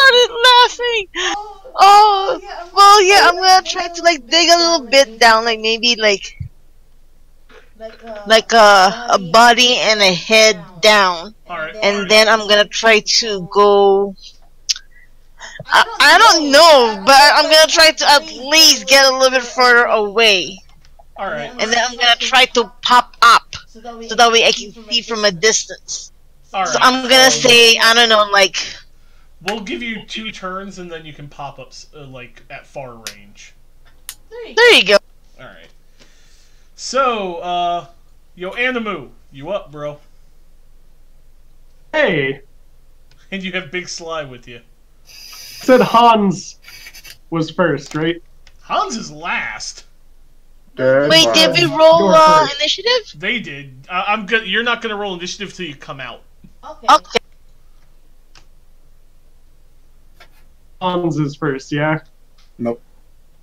Started laughing. Oh, well, yeah, I'm gonna try to like dig a little bit down, like maybe like a body and a head down, and then I'm gonna try to go. I don't know, but I'm gonna try to at least get a little bit further away. Alright. And then I'm gonna try to pop up so that way I can see from a distance. Alright. So I'm gonna say, I don't know, like. We'll give you 2 turns and then you can pop up like at far range. There you go. Alright. So, yo, Animu, you up, bro? Hey, And you have Big Sly with you. said Hans was first, right? Hans is last. Wait, did we roll initiative? They did. I'm good. You're not gonna roll initiative till you come out. Okay. Hans is first, yeah? Nope.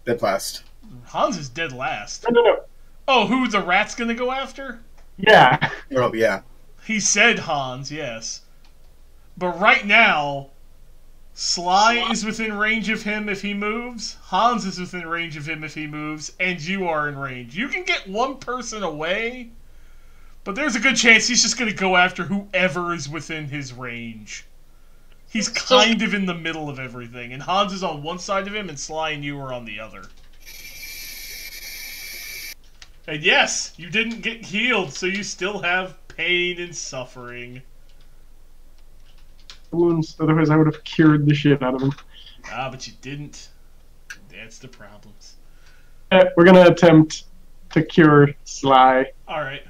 Dead last. Hans is dead last. No. Oh, who the rat's gonna go after? Yeah. Oh, yeah. He said Hans, yes. But right now, Sly is within range of him if he moves, Hans is within range of him if he moves, and you are in range. You can get one person away, but there's a good chance he's just going to go after whoever is within his range. He's kind of in the middle of everything, and Hans is on one side of him, and Sly and you are on the other. And yes, you didn't get healed, so you still have pain and suffering. Wounds, otherwise I would have cured the shit out of him. Ah, but you didn't. That's the problems. We're gonna attempt to cure Sly. Alright.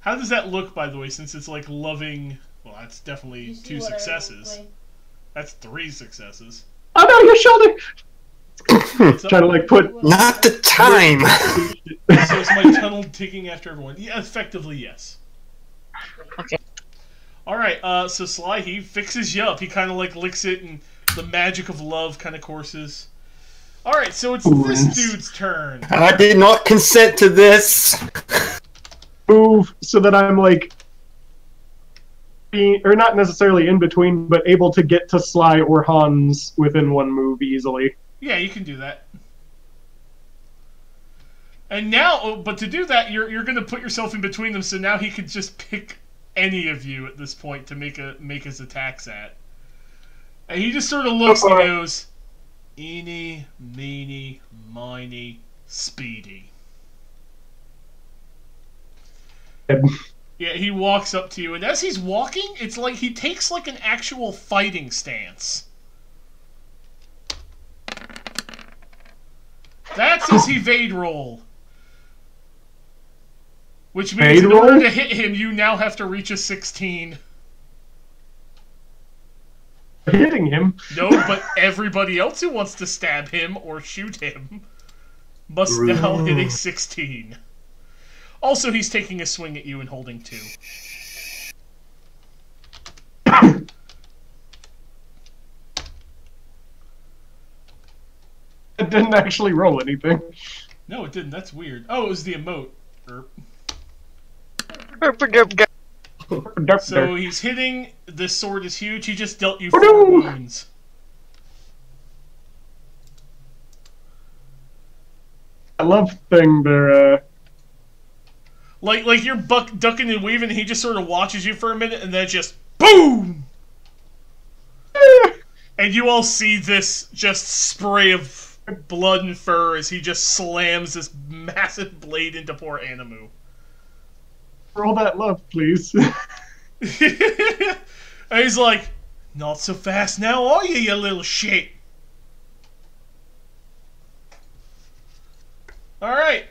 How does that look, by the way, since it's like loving... Well, that's definitely 2 successes. That's 3 successes. Oh no, your shoulder! Trying to like put... Not the time! So is my tunnel digging after everyone? Yeah, effectively, yes. Okay. Alright, so Sly, he fixes you up. He kind of like licks it and the magic of love kind of courses. Alright, so it's this dude's turn. I did not consent to this. Move so that I'm like... or not necessarily in between, but able to get to Sly or Hans within one move easily. Yeah, you can do that. And now, but to do that, you're going to put yourself in between them, so now he could just pick any of you at this point to make his attacks at. And he just sort of looks and goes, "Eeny, meeny, miny, speedy." Yeah, he walks up to you, and as he's walking, it's like he takes like an actual fighting stance. That's his evade roll. Which means in order to hit him, you now have to reach a 16. Hitting him? No, but everybody else who wants to stab him or shoot him must now hit a 16. Also, he's taking a swing at you and holding 2. It didn't actually roll anything. No, it didn't. That's weird. Oh, it was the emote. So he's hitting. This sword is huge. He just dealt you 4 wounds. I love thing there. Like you're ducking and weaving, and he just sort of watches you for a minute, and then just boom. And you all see this just spray of blood and fur as he just slams this massive blade into poor Animu. Roll that love, please. And he's like, "Not so fast now, are you little shit?" Alright,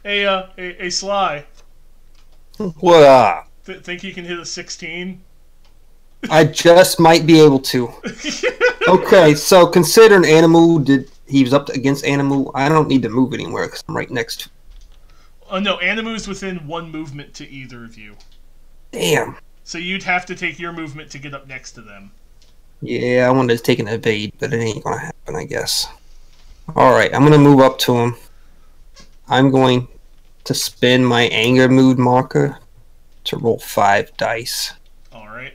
Hey, Sly. What? Think you can hit a 16? I just might be able to. Okay, so considering Animu he was up against Animu, I don't need to move anywhere because I'm right next to. Oh no, Animu's within 1 movement to either of you. Damn. So you'd have to take your movement to get up next to them. Yeah, I wanted to take an evade, but it ain't gonna happen, I guess. Alright, I'm gonna move up to him. I'm going to spin my anger mood marker to roll 5 dice. Alright.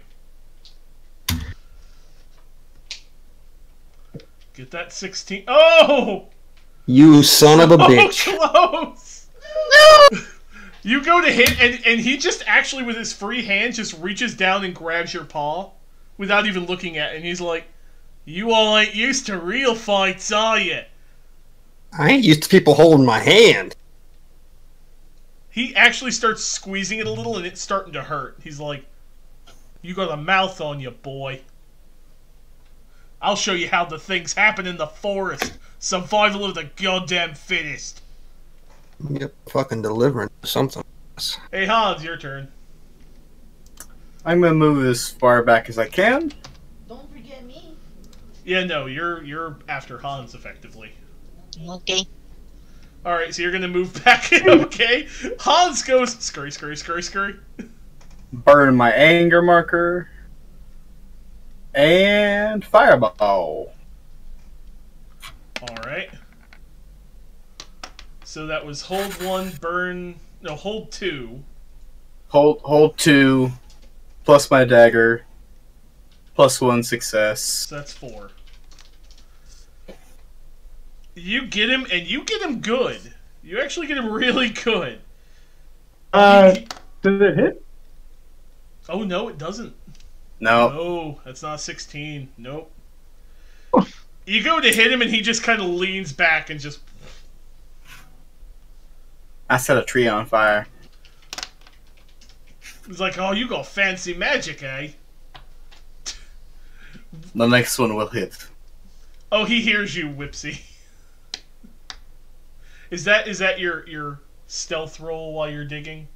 Get that 16. Oh! You son of a bitch. So close! You go to hit, and he just actually, with his free hand, just reaches down and grabs your paw without even looking at it. And he's like, you all ain't used to real fights, are you? I ain't used to people holding my hand. He actually starts squeezing it a little, and it's starting to hurt. He's like, you got a mouth on you, boy. I'll show you how the things happen in the forest. Survival of the goddamn fittest. Yep, fucking delivering something. Hey, Hans, your turn. I'm gonna move as far back as I can. Don't forget me. Yeah, no, you're after Hans, effectively. Okay. Alright, so you're gonna move back in, okay? Hans goes, scurry, scurry, scurry, scurry. Burn my anger marker. And fireball. Alright. So that was hold 1, burn... No, hold 2. Hold 2, plus my dagger, plus 1 success. So that's 4. You get him, and you get him good. You actually get him really good. Did it hit? Oh, no, it doesn't. No. No, that's not 16. Nope. You go to hit him, and he just kind of leans back and just... I set a tree on fire. He's like, oh, you got fancy magic, eh? The next one will hit. Oh, he hears you, Whipsy. Is that your stealth roll while you're digging?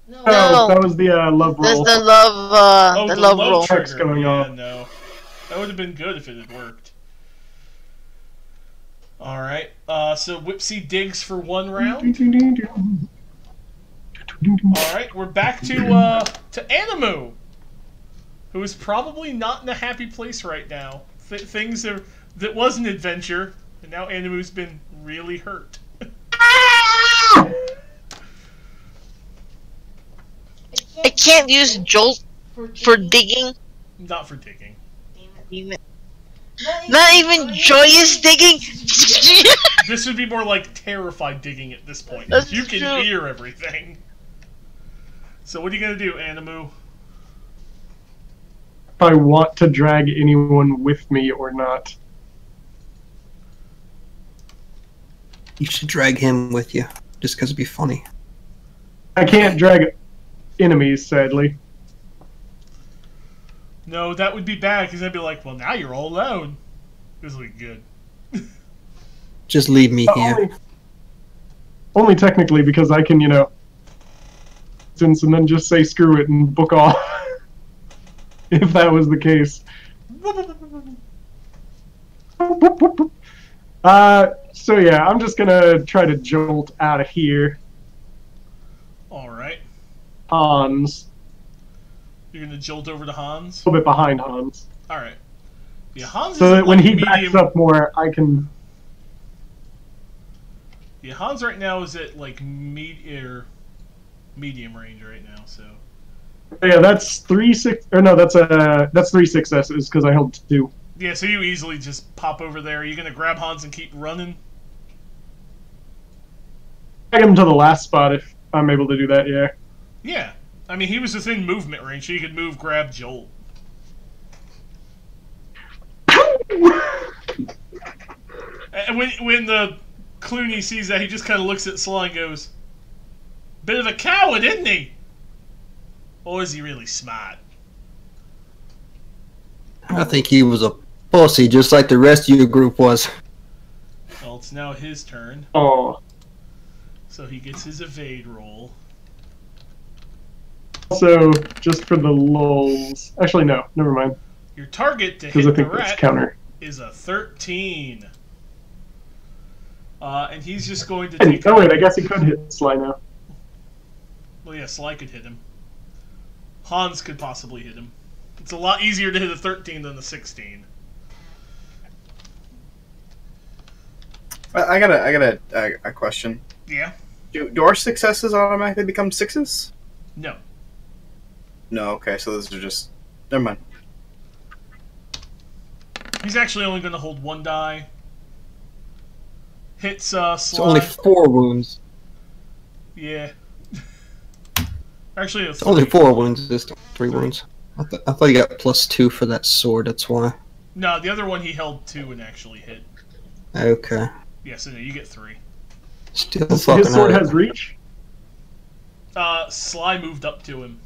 No. No. That was the love That's roll. the love, Oh, the love roll. Check's trigger. going Yeah, off. no. That would have been good if it had worked. Alright, so Whipsy digs for 1 round. Alright, we're back to Animu, who is probably not in a happy place right now. That was an adventure, and now Animu's been really hurt. I can't use Jolt for digging. Not for digging. Not even joyous digging. This would be more like terrified digging at this point. That's You can true. hear everything. So what are you gonna do, Animu? If I want to drag anyone with me or not. You should drag him with you, just because it'd be funny. I can't drag enemies, sadly. No, that would be bad, because I'd be like, well, now you're all alone. This will be good. Just leave me here. Only technically, because I can, and then just say screw it and book off. If that was the case. So yeah, I'm just gonna try to jolt out of here. Alright. Hans. You're gonna jolt over to Hans? A little bit behind Hans. Alright. Yeah, Hans So is that when like he backs up more, I can... Yeah, Hans right now is at like medium range right now, so... Yeah, that's 3 successes, because I held 2. Yeah, so you easily just pop over there. Are you gonna grab Hans and keep running? Drag him to the last spot if I'm able to do that, yeah. Yeah. I mean, he was within movement range, so you could move, grab Joel. And when the Clooney sees that, he just kind of looks at Sly and goes, bit of a coward, isn't he? Or is he really smart? I think he was a pussy, just like the rest of your group was. Well, it's now his turn. Oh. So he gets his evade roll. Also, just for the lulz. Actually, no, never mind. Your target to Because I hit the think that's rat counter. is a 13. And he's just going to And, take. oh wait, I guess he could hit Sly now. Well, yeah, Sly could hit him. Hans could possibly hit him. It's a lot easier to hit a 13 than a 16. I got a question. Yeah? Do our successes automatically become 6s? No. No. Okay, so those are just. Never mind. He's actually only going to hold 1 die. Hits Sly. It's only 4 wounds. Yeah. Actually, It's only 4 wounds. This 3 wounds. I thought you got +2 for that sword. That's why. No, the other one he held 2 and actually hit. Okay. Yeah, so no, you get 3. Still His fucking sword hurt. has reach? Sly moved up to him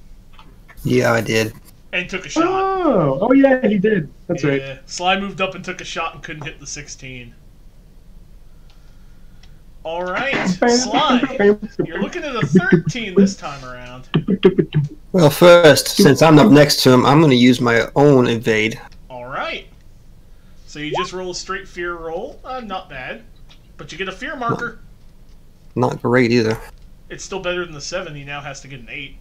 Yeah, I did. and took a shot. Oh yeah, he did. That's right. Yeah, Sly moved up and took a shot and couldn't hit the 16. Alright, Sly, you're looking at a 13 this time around. Well, first, since I'm up next to him, I'm going to use my own evade. Alright. So you just roll a straight fear roll. Not bad. But you get a fear marker. Not great either. It's still better than the 7. He now has to get an 8.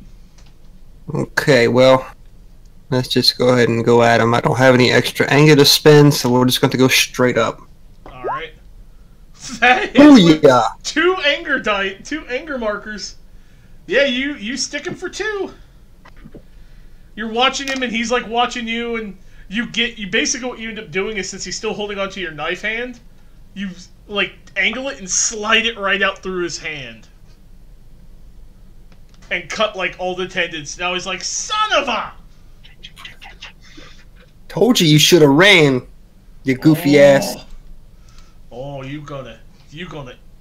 Okay, well, let's just go ahead and go at him. I don't have any extra anger to spend, so we're just going to go straight up. Alright. That Oh is yeah! 2 anger markers. Yeah, you stick him for 2. You're watching him and he's like watching you, and you basically what you end up doing is, since he's still holding onto your knife hand, you like angle it and slide it right out through his hand. And cut like all the tendons. Now he's like, son of a! Told you should have ran, you goofy ass. Oh, you gonna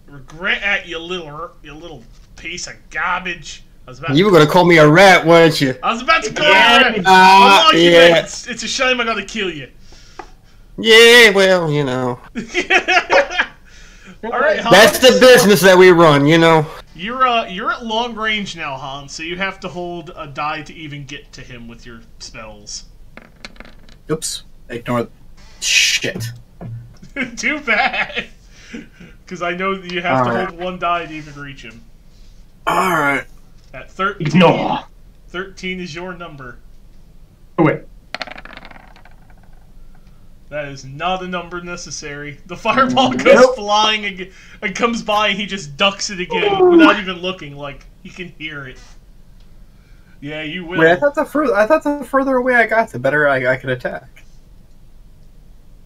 regret that, you little piece of garbage. You were going to call me a rat, weren't you? I was about to go Yeah, there. yeah. It's a shame I gotta kill you. Yeah, well, you know. Alright, Hans. That's the business that we run, you know. You're at long range now, Hans, so you have to hold a die to even get to him with your spells. Oops. Ignore. Shit. Too bad. Because I know that you have to Alright. hold 1 die to even reach him. Alright. At 13. Ignore. 13 is your number. Oh wait. That is not a number necessary. The fireball goes flying and comes by, and he just ducks it again without even looking, like he can hear it. Yeah, you will. Wait, I thought the further away I got, the better I could attack.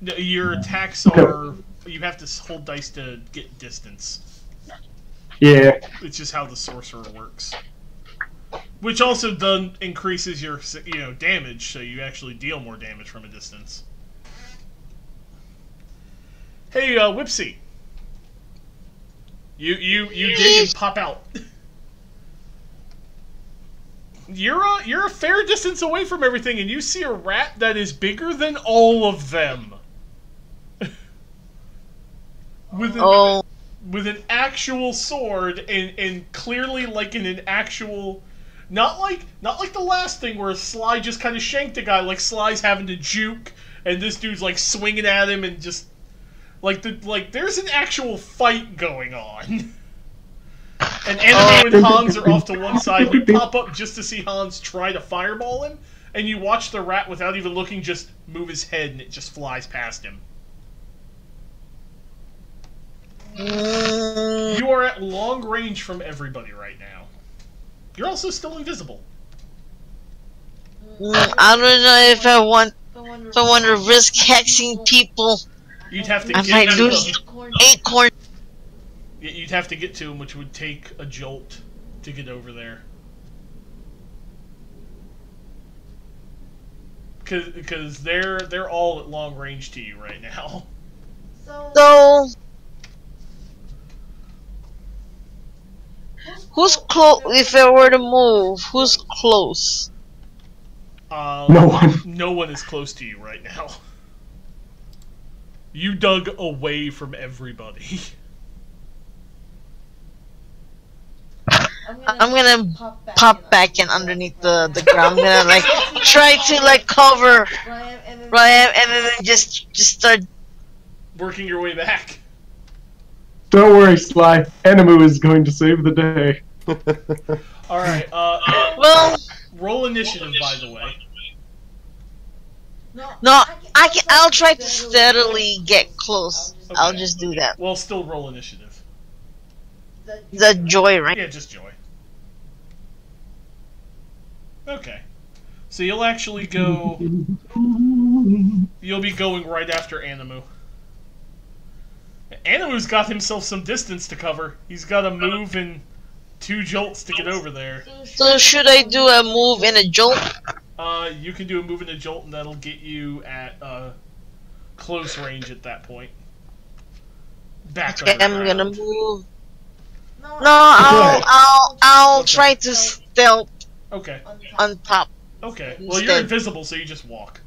No, your attacks are... You have to hold dice to get distance. Yeah. It's just how the sorcerer works. Which also increases your damage, so you actually deal more damage from a distance. Hey, Whipsy. You dig and pop out. You're a fair distance away from everything, and you see a rat that is bigger than all of them. With an actual sword, and clearly like in an actual, not like the last thing where Sly just kind of shanked a guy, like Sly's having to juke, and this dude's like swinging at him and just like there's an actual fight going on. And Andrew and Hans are off to one side. You pop up just to see Hans try to fireball him, and you watch the rat without even looking just move his head, and it just flies past him. You are at long range from everybody right now. You're also still invisible. I don't know if I want to risk hexing people. You'd have to I get might to lose him. Acorn. You'd have to get to him, which would take a jolt to get over there. Because they're all at long range to you right now. So, who's close? If I were to move, who's close? No one. No one is close to you right now. You dug away from everybody. I'm gonna pop back in underneath the ground. I'm gonna like try to like cover Ryan and then just start. Working your way back. Don't worry, Sly. Animu is going to save the day. Alright, Well, roll initiative, by the way. no, I'll try to steadily get close. Okay. I'll just do that. Well, still roll initiative. The joy, right? Yeah, just joy. Okay. So you'll actually go... You'll be going right after Animu. Animu's got himself some distance to cover. He's got to move in 2 jolts to get over there. So should I do a move and a jolt? You can do a move and a jolt, and that'll get you at close range at that point. Back Okay, I'm underground. gonna move. No, I'll Okay. try to stealth Okay. on top. Okay. Well, you're Instead. invisible, so you just walk.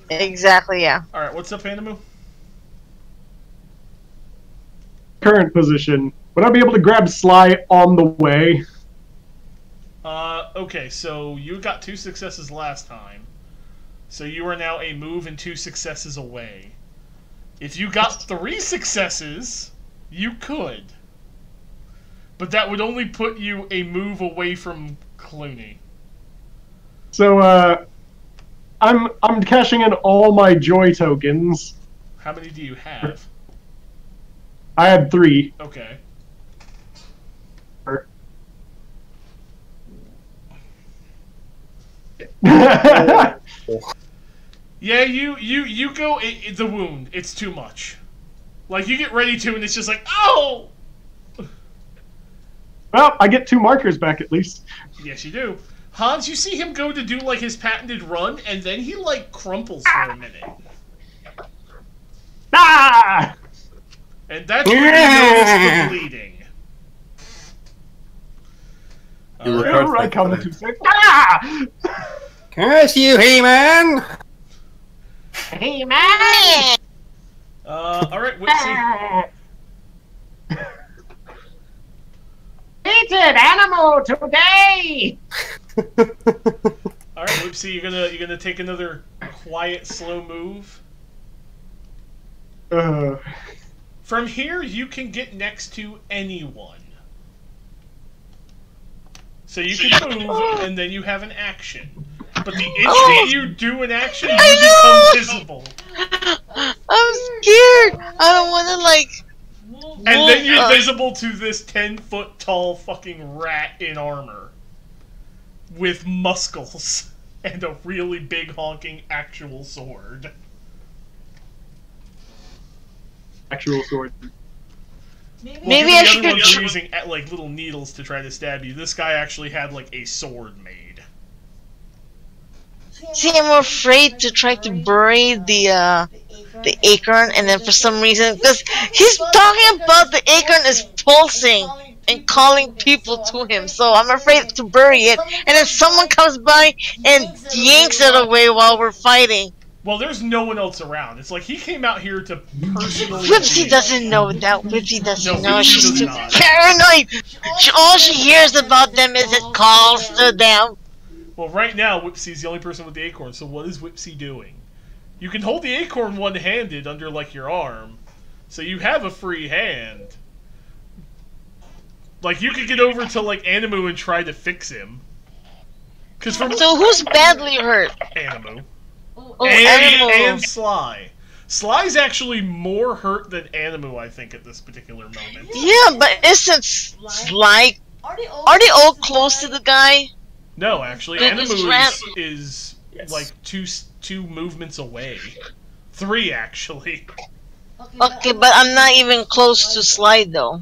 Exactly, yeah. Alright, what's up, Animu? Current position. Would I be able to grab Sly on the way? Okay, so you got 2 successes last time. So you are now a move and 2 successes away. If you got 3 successes, you could. But that would only put you a move away from Clooney. So, I'm cashing in all my joy tokens. How many do you have? I had 3. Okay. Yeah, you go the wound. It's too much. Like you get ready to, and it's just like, oh. Well, I get 2 markers back at least. Yes, you do. Hans, you see him go to do like his patented run, and then he like crumples for a minute, Ah! and that's when you notice the bleeding. You look Alright. Here I come to say, ah! Curse you, He-Man! Alright, Whipsy. Eaten animal today! Alright, Whipsy, you're gonna take another quiet, slow move. From here, you can get next to anyone. So you can move, and then you have an action. But the instant you do an action, you become visible. I'm scared. I don't want to like. And then you're visible to this 10-foot tall fucking rat in armor. With muscles. And a really big honking actual sword. Actual sword. Maybe the I other should. ones are using like little needles to try to stab you. This guy actually had like a sword made. See, I'm afraid to try to bury the acorn, and then for some reason, because he's talking about the acorn is pulsing and calling people to him, so I'm afraid to bury it, and then someone comes by and yanks it away while we're fighting. Well, there's no one else around. It's like he came out here to personally... Whipsy doesn't know that. Whipsy doesn't know. Whipsy She's does too not. paranoid. All she hears about them is it calls to them. Well, right now, Whipsy's the only person with the acorn, so what is Whipsy doing? You can hold the acorn one-handed under, like, your arm, so you have a free hand. Like, you could get over to, like, Animu and try to fix him. Cause from So who's badly hurt? Animu. Oh, Animal. And Sly. Sly's actually more hurt than Animu, I think, at this particular moment. Yeah, but isn't Sly... Are they all close to the guy? No, actually, But Animu this rat- is like two movements away. 3, actually. Okay, but I'm not even close to Sly, though.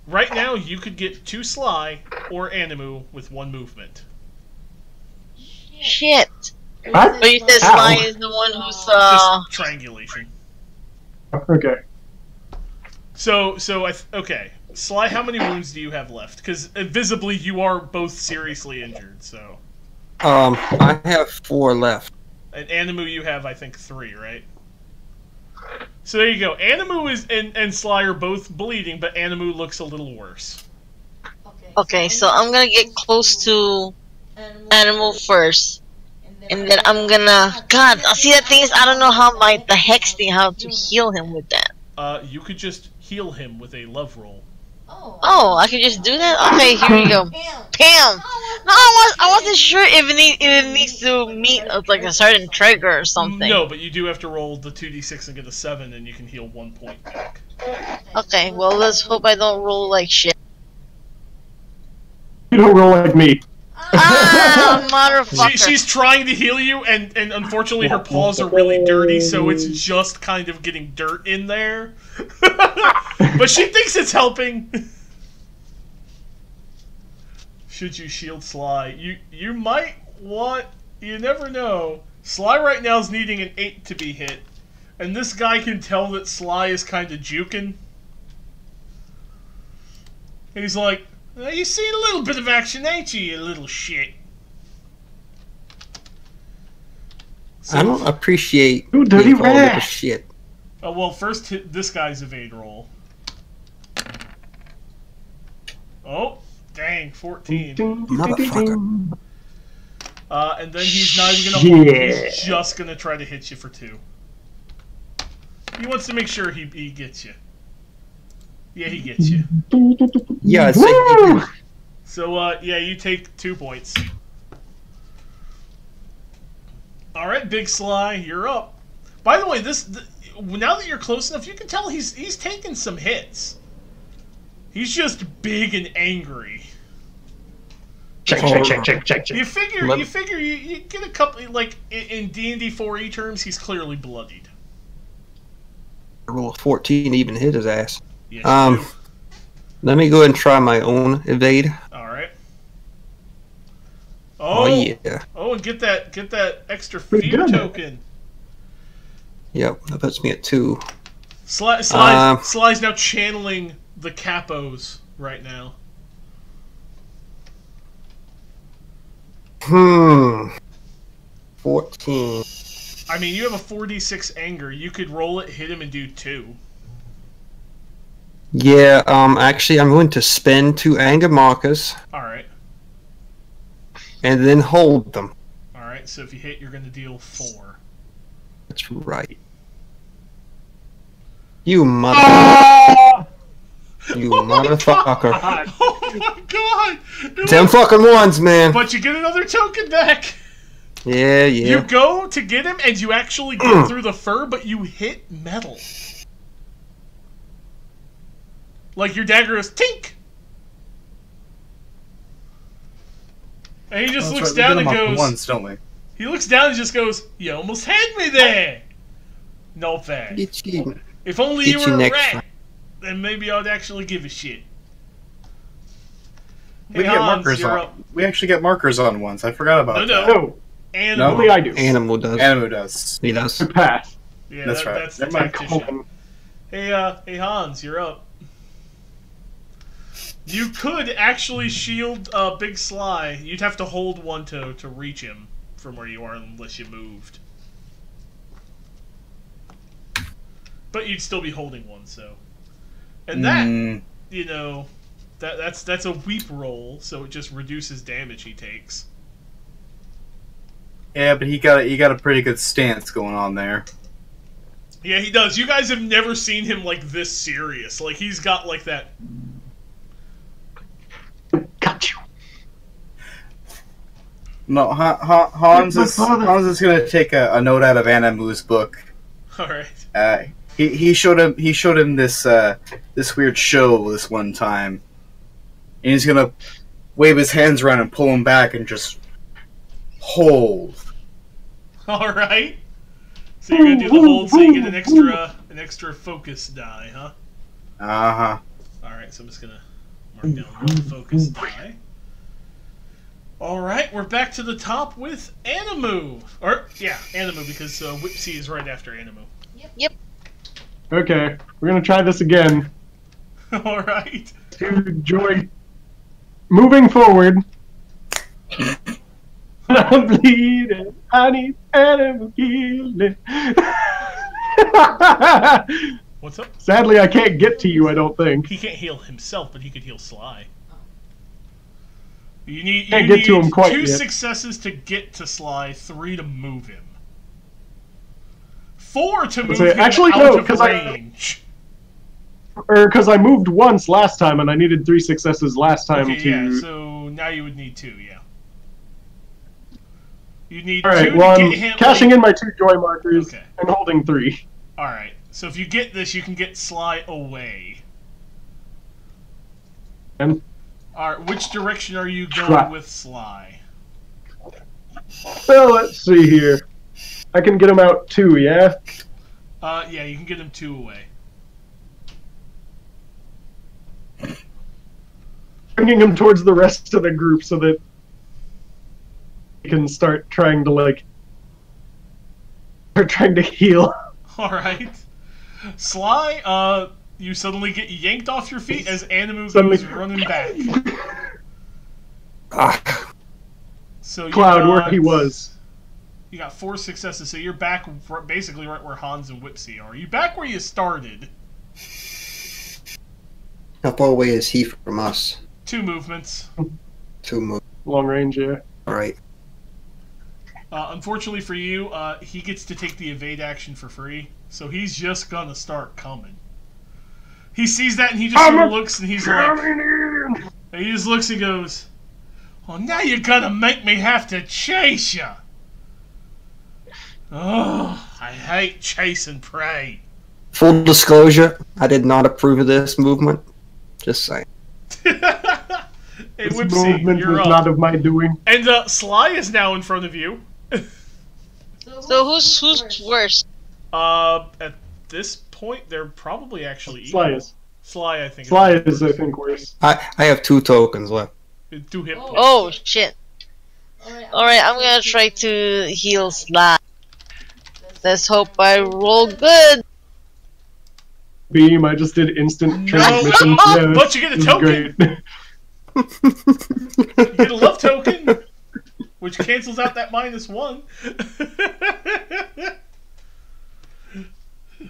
Right now, you could get to Sly or Animu with 1 movement. Shit. What? But you said Ow. Sly is the one who's, Just triangulation. Okay. So okay. Sly, how many wounds do you have left? Because visibly, you are both seriously injured, so... I have 4 left. And Animu, you have, I think, 3, right? So there you go. Animu and Sly are both bleeding, but Animu looks a little worse. Okay, so I'm gonna get close to animal first, and then I'm gonna. God, see that thing is I don't know how the hex thing how to heal him with that. You could just heal him with a love roll. Oh, I can just do that. Okay, here you go. Pam. No, I wasn't sure if it needs to meet like a certain trigger or something. No, but you do have to roll the 2d6 and get a 7, and you can heal 1 point back. Okay, well let's hope I don't roll like shit. You don't roll like me. Ah, motherfucker. She's trying to heal you, and unfortunately her paws are really dirty, so it's just kind of getting dirt in there. But she thinks it's helping. Should you shield Sly? You might want... You never know. Sly right now is needing an 8 to be hit. And this guy can tell that Sly is kind of juking. And he's like, you seen a little bit of action, ain't you little shit? So, I don't appreciate Ooh, dirty being called rat. little shit. well, first hit this guy's evade roll. Oh, dang, 14. Motherfucker. And then he's not even gonna hold it. Shit. He's just gonna try to hit you for 2. He wants to make sure he gets you. Yeah, he gets you. Yeah, it's Woo! like, So, yeah, you take 2 points. Alright, Big Sly, you're up. By the way, now that you're close enough, you can tell he's taking some hits. He's just big and angry. Check. You figure you get a couple, like, in D&D 4E terms, he's clearly bloodied. roll 14 to even hit his ass. Yes, you do. Let me go ahead and try my own evade. Alright. Oh yeah. Oh, and get that extra Pretty fear good. token. Yep, that puts me at 2. Sly's now channeling the capos right now. 14. I mean, you have a 4d6 anger. You could roll it, hit him, and do 2. Yeah, actually I'm going to spend 2 anger markers Alright. and then hold them. Alright, so if you hit, you're going to deal 4. That's right. You mother... you motherfucker. Oh my god! 10 fucking ones, man. But you get another token back! Yeah. You go to get him, and you actually get through the fur, but you hit metal. Like your dagger goes tink! And he just looks down and goes... once, don't we? He looks down and just goes, "You almost had me there!" No thanks. Get you. If only Get you you were a next rat, time. then maybe I'd actually give a shit. We Hey, get Hans, markers you're on. up. We actually get markers on once. I forgot about No. that. No, Animal. only I do. Animal does. Animu does. He does. To pass. Yeah, That's right. That's the Never mind, tactician. Colin. Hey Hans, you're up. You could actually shield Big Sly. You'd have to hold one to reach him from where you are unless you moved. But you'd still be holding one, so. And that, you know, that's a weep roll, so it just reduces damage he takes. Yeah, but he got a pretty good stance going on there. Yeah, he does. You guys have never seen him like this serious. Like he's got like that. Got you. No, Hans is gonna take a note out of Animu's book. All right. He showed him this this weird show this one time, and he's gonna wave his hands around and pull him back and just hold. All right. So you're gonna do the hold, so you get an extra focus die, huh? Uh-huh. All right. So I'm just gonna mark down one focus die. All right, we're back to the top with Animu. Or yeah, Animu because Whipsy is right after Animu. Yep. Okay, we're gonna try this again. All right. To join. Moving forward. I'm bleeding. I need animal healing. What's up? Sadly, I can't get to you. I don't think. He can't heal himself, but he could heal Sly. Can't get to him quite 2 yet. successes to get to Sly, 3 to move him. 4 to move him Actually, out no, of 'cause range. Because I moved once last time, and I needed 3 successes last time Okay, to... yeah, so now you would need 2, yeah. You need 2 Alright, to well, get I'm him... cashing in my 2 joy markers Okay. and holding 3. Alright, so if you get this, you can get Sly away. And Alright, which direction are you going Try. with Sly? well, let's see here. I can get him out 2, yeah? Yeah, you can get him 2 away. Bringing him towards the rest of the group so that he can start trying to, like... Start trying to heal. Alright. Sly, you suddenly get yanked off your feet as Animu Suddenly- goes running back. Ah, So you Cloud, got, where he was. You got 4 successes, so you're back basically right where Hans and Whipsy are. You back where you started. how far away is he from us? 2 movements. 2 moves. Long range, yeah. Alright. Unfortunately for you, he gets to take the evade action for free, so he's just gonna start coming. He sees that and he just sort of looks and he's like, and he just looks and goes, "Oh, now you're gonna make me have to chase you. Oh, I hate chasing prey." Full disclosure, I did not approve of this movement. Just saying. Hey, This Whipsy, movement you're was up. not of my doing. And Sly is now in front of you. So who's worse? At this point, they're probably actually equal. Sly is. Sly, I think. Sly is, I think, worse. I have 2 tokens left. 2 hit points. Oh shit! Alright, I'm gonna try to heal Sly. Let's hope I roll good. Beam, I just did instant No. transmission. Yeah, But you get a this is token. great. You get a love token, which cancels out that -1.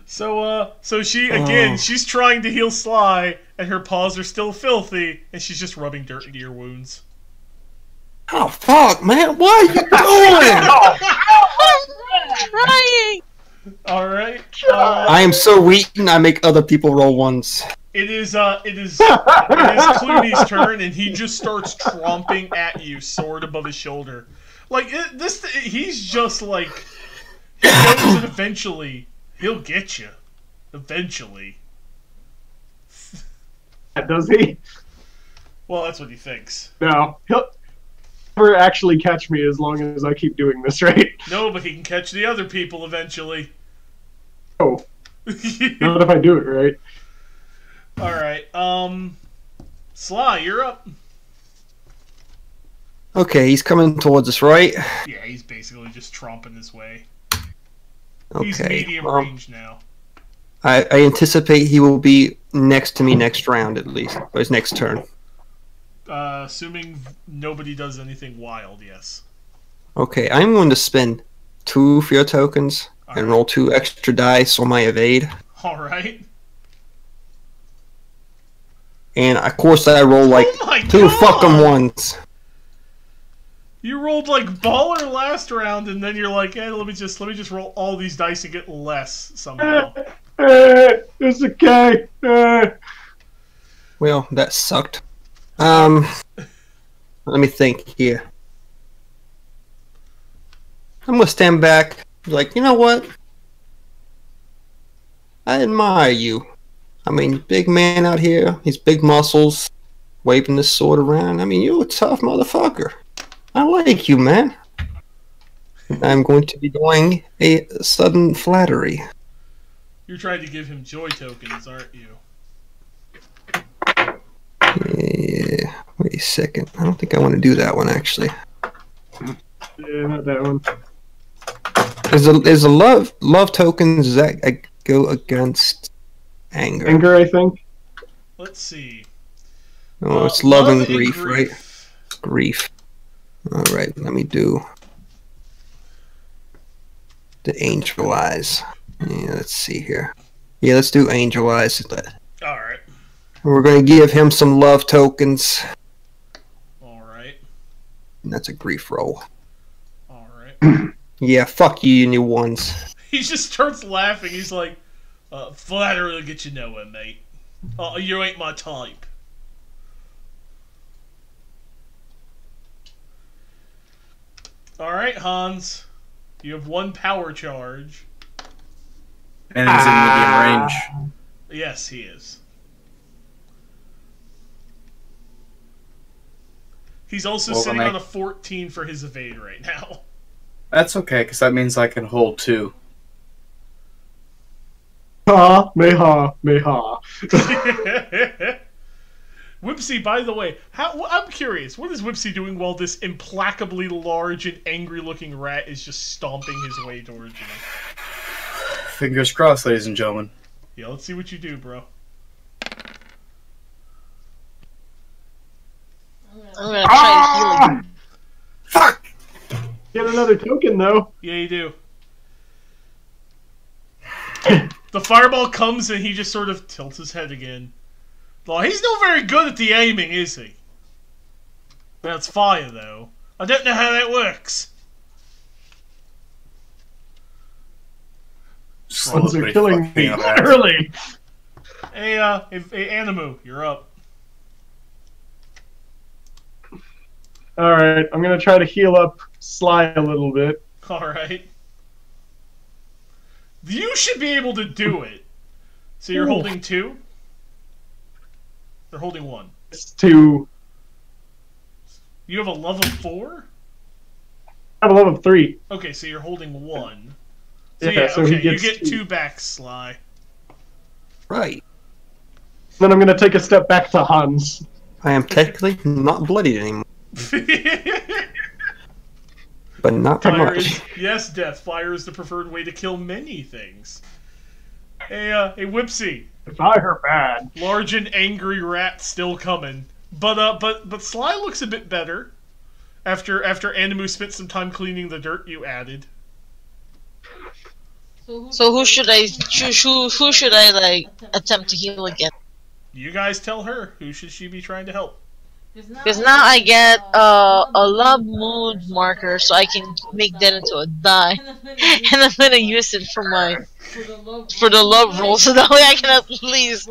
So she again, she's trying to heal Sly, and her paws are still filthy, and she's just rubbing dirt into your wounds. Oh, fuck, man. What are you doing? Trying. All right. I am so weak, and I make other people roll 1s. It is Clooney's turn, and he just starts tromping at you, sword above his shoulder. Like he's just like he knows that eventually he'll get you. Eventually. Does he? Well, that's what he thinks. No. He'll never actually catch me as long as I keep doing this, right? No, but he can catch the other people eventually. Oh. Not if I do it right. All right. Sly, you're up. Okay, he's coming towards us, right? Yeah, he's basically just tromping his way. Okay. He's medium range now. I anticipate he will be next to me next round, at least. Or his next turn. Assuming nobody does anything wild, yes. Okay, I'm going to spend 2 fear tokens and Alright. roll 2 extra dice on my evade. All right. And of course I roll like Oh my 2 God! fucking 1s. You rolled like baller last round, and then you're like, "Hey, let me just roll all these dice and get less somehow." It's okay. Well, that sucked. Let me think here. I'm gonna stand back, like, you know what? I admire you. I mean, big man out here, he's big muscles, waving this sword around. I mean, you're a tough motherfucker. I like you, man. I'm going to be doing a sudden flattery. You're trying to give him joy tokens, aren't you? Yeah, wait a second. I don't think I want to do that one, actually. Yeah, not that one. Is a love tokens that go against anger? Anger, I think. Let's see. Oh, it's love and grief, grief, right? Grief. All right, let me do the angel eyes. Yeah, let's see here. Yeah, let's do angel eyes. All right. We're gonna give him some love tokens. All right. That's a grief roll. Alright. Yeah, fuck you, you new ones. He just starts laughing. He's like, flattery will get you nowhere, mate. You ain't my type. Alright, Hans. You have 1 power charge. And he's in medium range. Yes, he is. He's also sitting on a 14 for his evade right now. That's okay, because that means I can hold 2. Ha, meha, meha. Whipsy, by the way, I'm curious, what is Whipsy doing while this implacably large and angry-looking rat is just stomping his way towards you? Fingers crossed, ladies and gentlemen. Yeah, let's see what you do, bro. I'm gonna try to heal again. Fuck! Get another token, though. Yeah, you do. The fireball comes and he just sort of tilts his head again. Well, he's not very good at the aiming, is he? That's fire, though. I don't know how that works. Ones are killing me early. Hey, Animu, you're up. Alright, I'm gonna try to heal up Sly a little bit. Alright. You should be able to do it. So you're holding 2? They're holding 1. It's 2. You have a level 4? I have a level 3. Okay, so you're holding 1. So Yeah, so okay, he gets you get 2. 2 back, Sly. Right. Then I'm gonna take a step back to Hans. I am technically not bloodied anymore. But not that Fire much. is, yes, Death. Fire is the preferred way to kill many things. Hey, Whipsy. Fire bad. Large and angry rat still coming. But Sly looks a bit better. After Animu spent some time cleaning the dirt you added. So who should I choose? Who should I like attempt to heal again? You guys tell her. Who should she be trying to help? Because now I get a love mood marker, so I can make that into a die, and I'm gonna use it for the love roll, so that way I can at least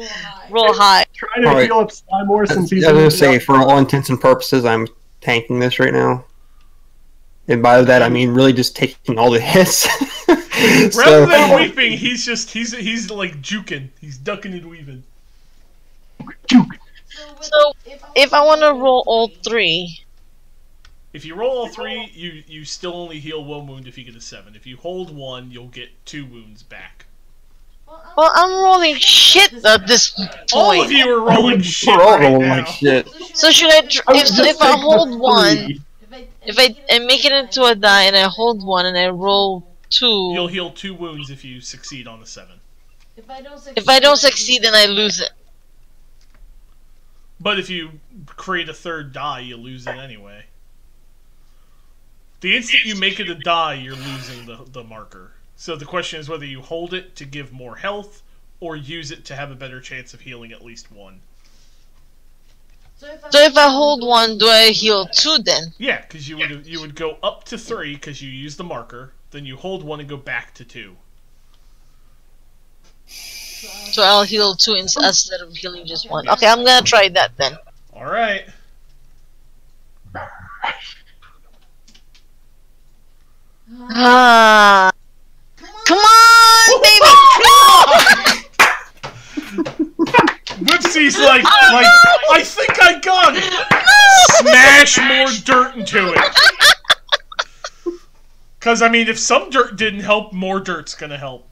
roll high. Try to heal up Sly more since he's. I was gonna say, for all intents and purposes, I'm tanking this right now, and by that I mean really just taking all the hits. Rather than weeping, he's like juking. He's ducking and weaving. Juke. So if I want to roll all 3, if you roll all 3, you still only heal 1 wound if you get a 7. If you hold 1, you'll get 2 wounds back. well, I'm rolling shit at this point. All of you are rolling shit We're all right rolling now. like shit. So should I? If I hold 1, if I make it into a die and I hold 1 and I roll 2, You'll heal 2 wounds if you succeed on the 7. if I don't succeed, then I lose it. But if you create a 3rd die, you lose it anyway. The instant you make it a die, you're losing the marker. So the question is whether you hold it to give more health, or use it to have a better chance of healing at least 1. So if I hold 1, do I heal 2 then? Yeah, because you would go up to 3 because you use the marker. Then you hold 1 and go back to 2. So I'll heal 2 instead of healing just 1. Okay, I'm gonna try that then. All right. Ah, come on, baby! Whipsy's like, I think I got it. Smash more dirt into it. Because I mean, if some dirt didn't help, more dirt's gonna help.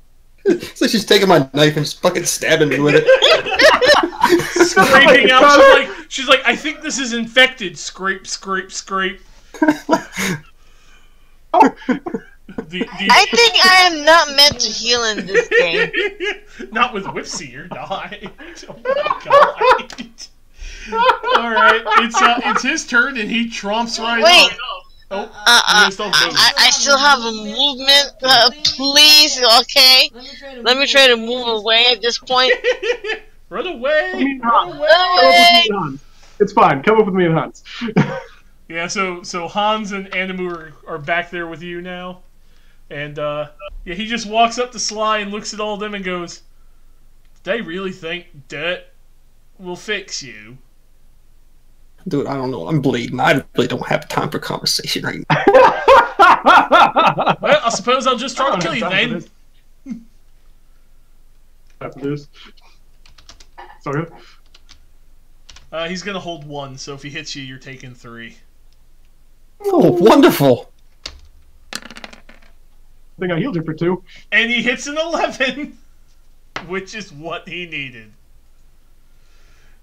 So she's taking my knife and just fucking stabbing me with it. Scraping out. She's like, I think this is infected. Scrape, scrape, scrape. I think I am not meant to heal in this game. Not with Whipsy, you're not. Oh my god. Alright, it's his turn and he tromps right Wait. up. Oh, I still have a movement. Please, okay? Let me try to move away at this point. Run away! Come up with me and Hans. It's fine. Come up with me and Hans. Yeah, so Hans and Animu are back there with you now. And, yeah, he just walks up to Sly and looks at all of them and goes, they really think dirt will fix you? Dude, I don't know. I'm bleeding. I really don't have time for conversation right now. Well, I suppose I'll just try to kill you then. After this. Sorry. He's gonna hold 1, so if he hits you, you're taking 3. Oh, wonderful. I think I healed you for 2. And he hits an 11, which is what he needed.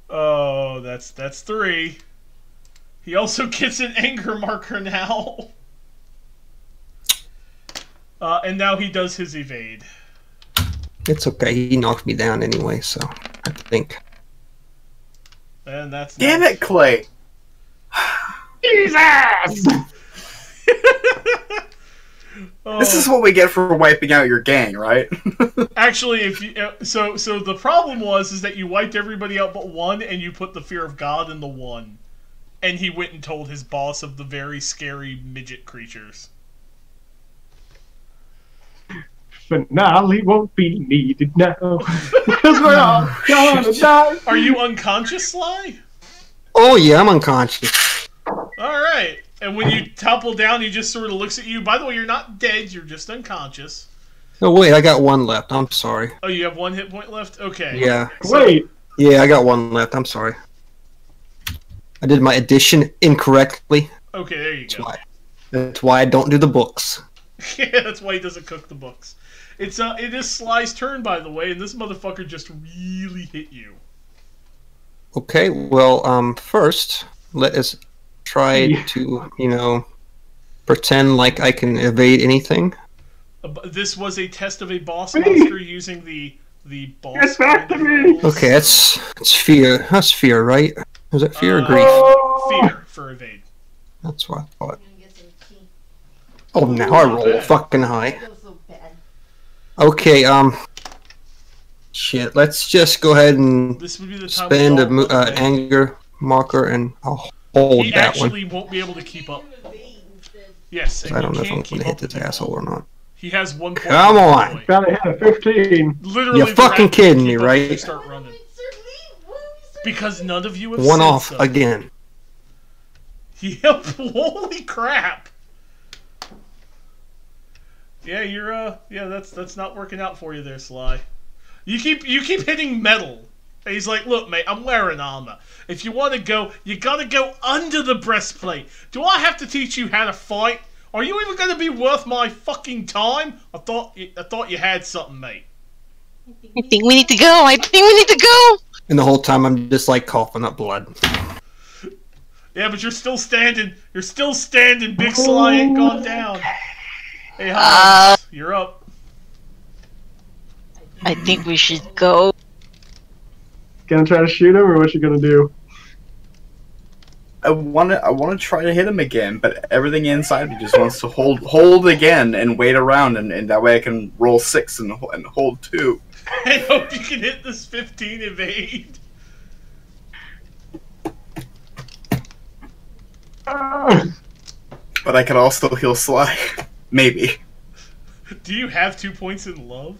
Oh, that's 3. He also gets an anger marker now. And now he does his evade. It's okay. He knocked me down anyway, so I think. And that's Damn it, Clay! Jesus! Oh. This is what we get for wiping out your gang, right? Actually, if you so the problem is that you wiped everybody out but 1, and you put the fear of God in the 1, and he went and told his boss of the very scary midget creatures. Finale won't be needed now. Because we're all gonna die. Are you unconscious, Sly? Oh yeah, I'm unconscious. Alright. And when you topple down, he just sort of looks at you. By the way, you're not dead, you're just unconscious. Oh wait, I got 1 left. I'm sorry. Oh, you have 1 hit point left? Okay. Yeah. Wait. Yeah, I got 1 left. I'm sorry. I did my addition incorrectly. Okay, there you go. That's why I don't do the books. Yeah, that's why he doesn't cook the books. It is Sly's turn, by the way, and this motherfucker just really hit you. Okay, well, first, let us try to, pretend like I can evade anything. This was a test of a boss monster using the boss. Get back to me! Okay, it's fear. That's fear, right? Is it fear or grief? Fear for evade. That's what I thought. I'm gonna get some tea. Oh, now I roll fucking high. It goes so bad. Okay, shit, let's just go ahead and This would be the time spend we all an anger marker and I'll hold He that one. actually won't be able to keep up. Yes, and I don't he know if I'm can't going to keep hit up with this you. asshole or not. He has 1 point. Come on. Gotta hit a 15. Literally, You're the fucking rat kidding can't me, keep up right? if you start running. Because none of you have One said off so. again. Yep, holy crap. Yeah, you're that's not working out for you there, Sly. You keep hitting metal. And he's like, look, mate, I'm wearing armor. If you want to go, you gotta go under the breastplate. Do I have to teach you how to fight? Are you even gonna be worth my fucking time? I thought you had something, mate. I think we need to go. I think we need to go. And the whole time I'm just like coughing up blood. Yeah, but you're still standing. You're still standing. Big Sly ain't gone down. Hey, Hans, you're up. I think we should go. Gonna try to shoot him, or what you gonna do? I want to try to hit him again, but everything inside me just wants to hold again and wait around, and that way I can roll 6 and hold 2. I hope you can hit this 15 evade. But I could also heal Sly. Maybe. Do you have 2 points in love?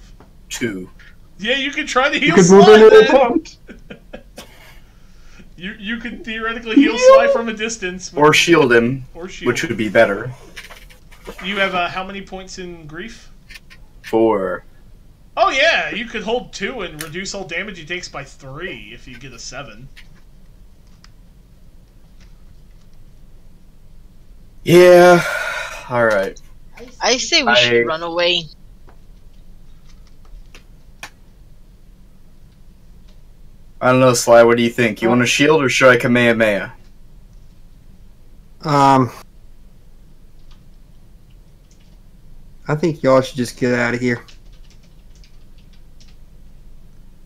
2. Yeah, you can try to You heal could move Sly into the then. attempt. You could theoretically heal Sly from a distance. Or shield him, Or shield. which would be better. You have how many points in grief? 4. Oh yeah, you could hold 2 and reduce all damage he takes by 3 if you get a 7. Yeah. Alright. I say we should run away. I don't know, Sly, what do you think? You want to shield or should I Kamehameha? I think y'all should just get out of here.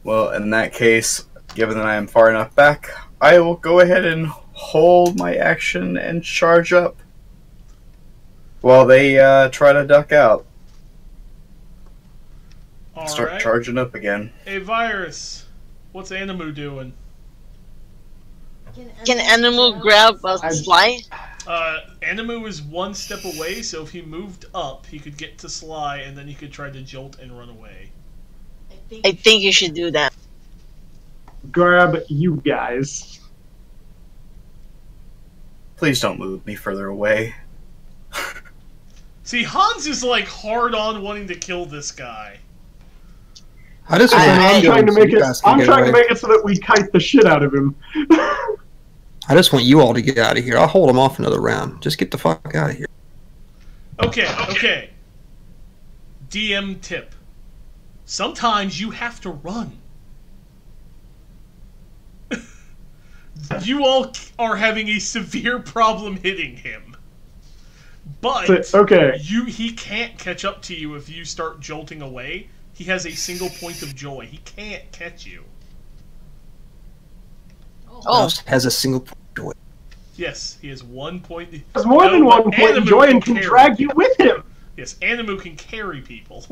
Well, in that case, given that I am far enough back, I will go ahead and hold my action and charge up while they try to duck out. Start Alright. charging up again. Hey, Virus. What's Animu doing? Can Animal grab a Sly? Animu is one step away, so if he moved up, he could get to Sly, and then he could try to jolt and run away. I think you should do that. Grab you guys. Please don't move me further away. See, Hans is like hard on wanting to kill this guy. I just I'm trying to make it. I'm trying to make it so that we kite the shit out of him. I just want you all to get out of here. I'll hold them off another round. Just get the fuck out of here. Okay. DM tip. Sometimes you have to run. You all are having a severe problem hitting him. But okay. He can't catch up to you if you start jolting away. He has a single point of joy. He can't catch you. Oh. Has a single point of joy. Yes, he has 1 point. Has more than 1 point of joy and can drag you with him. Yes, Animu can carry people.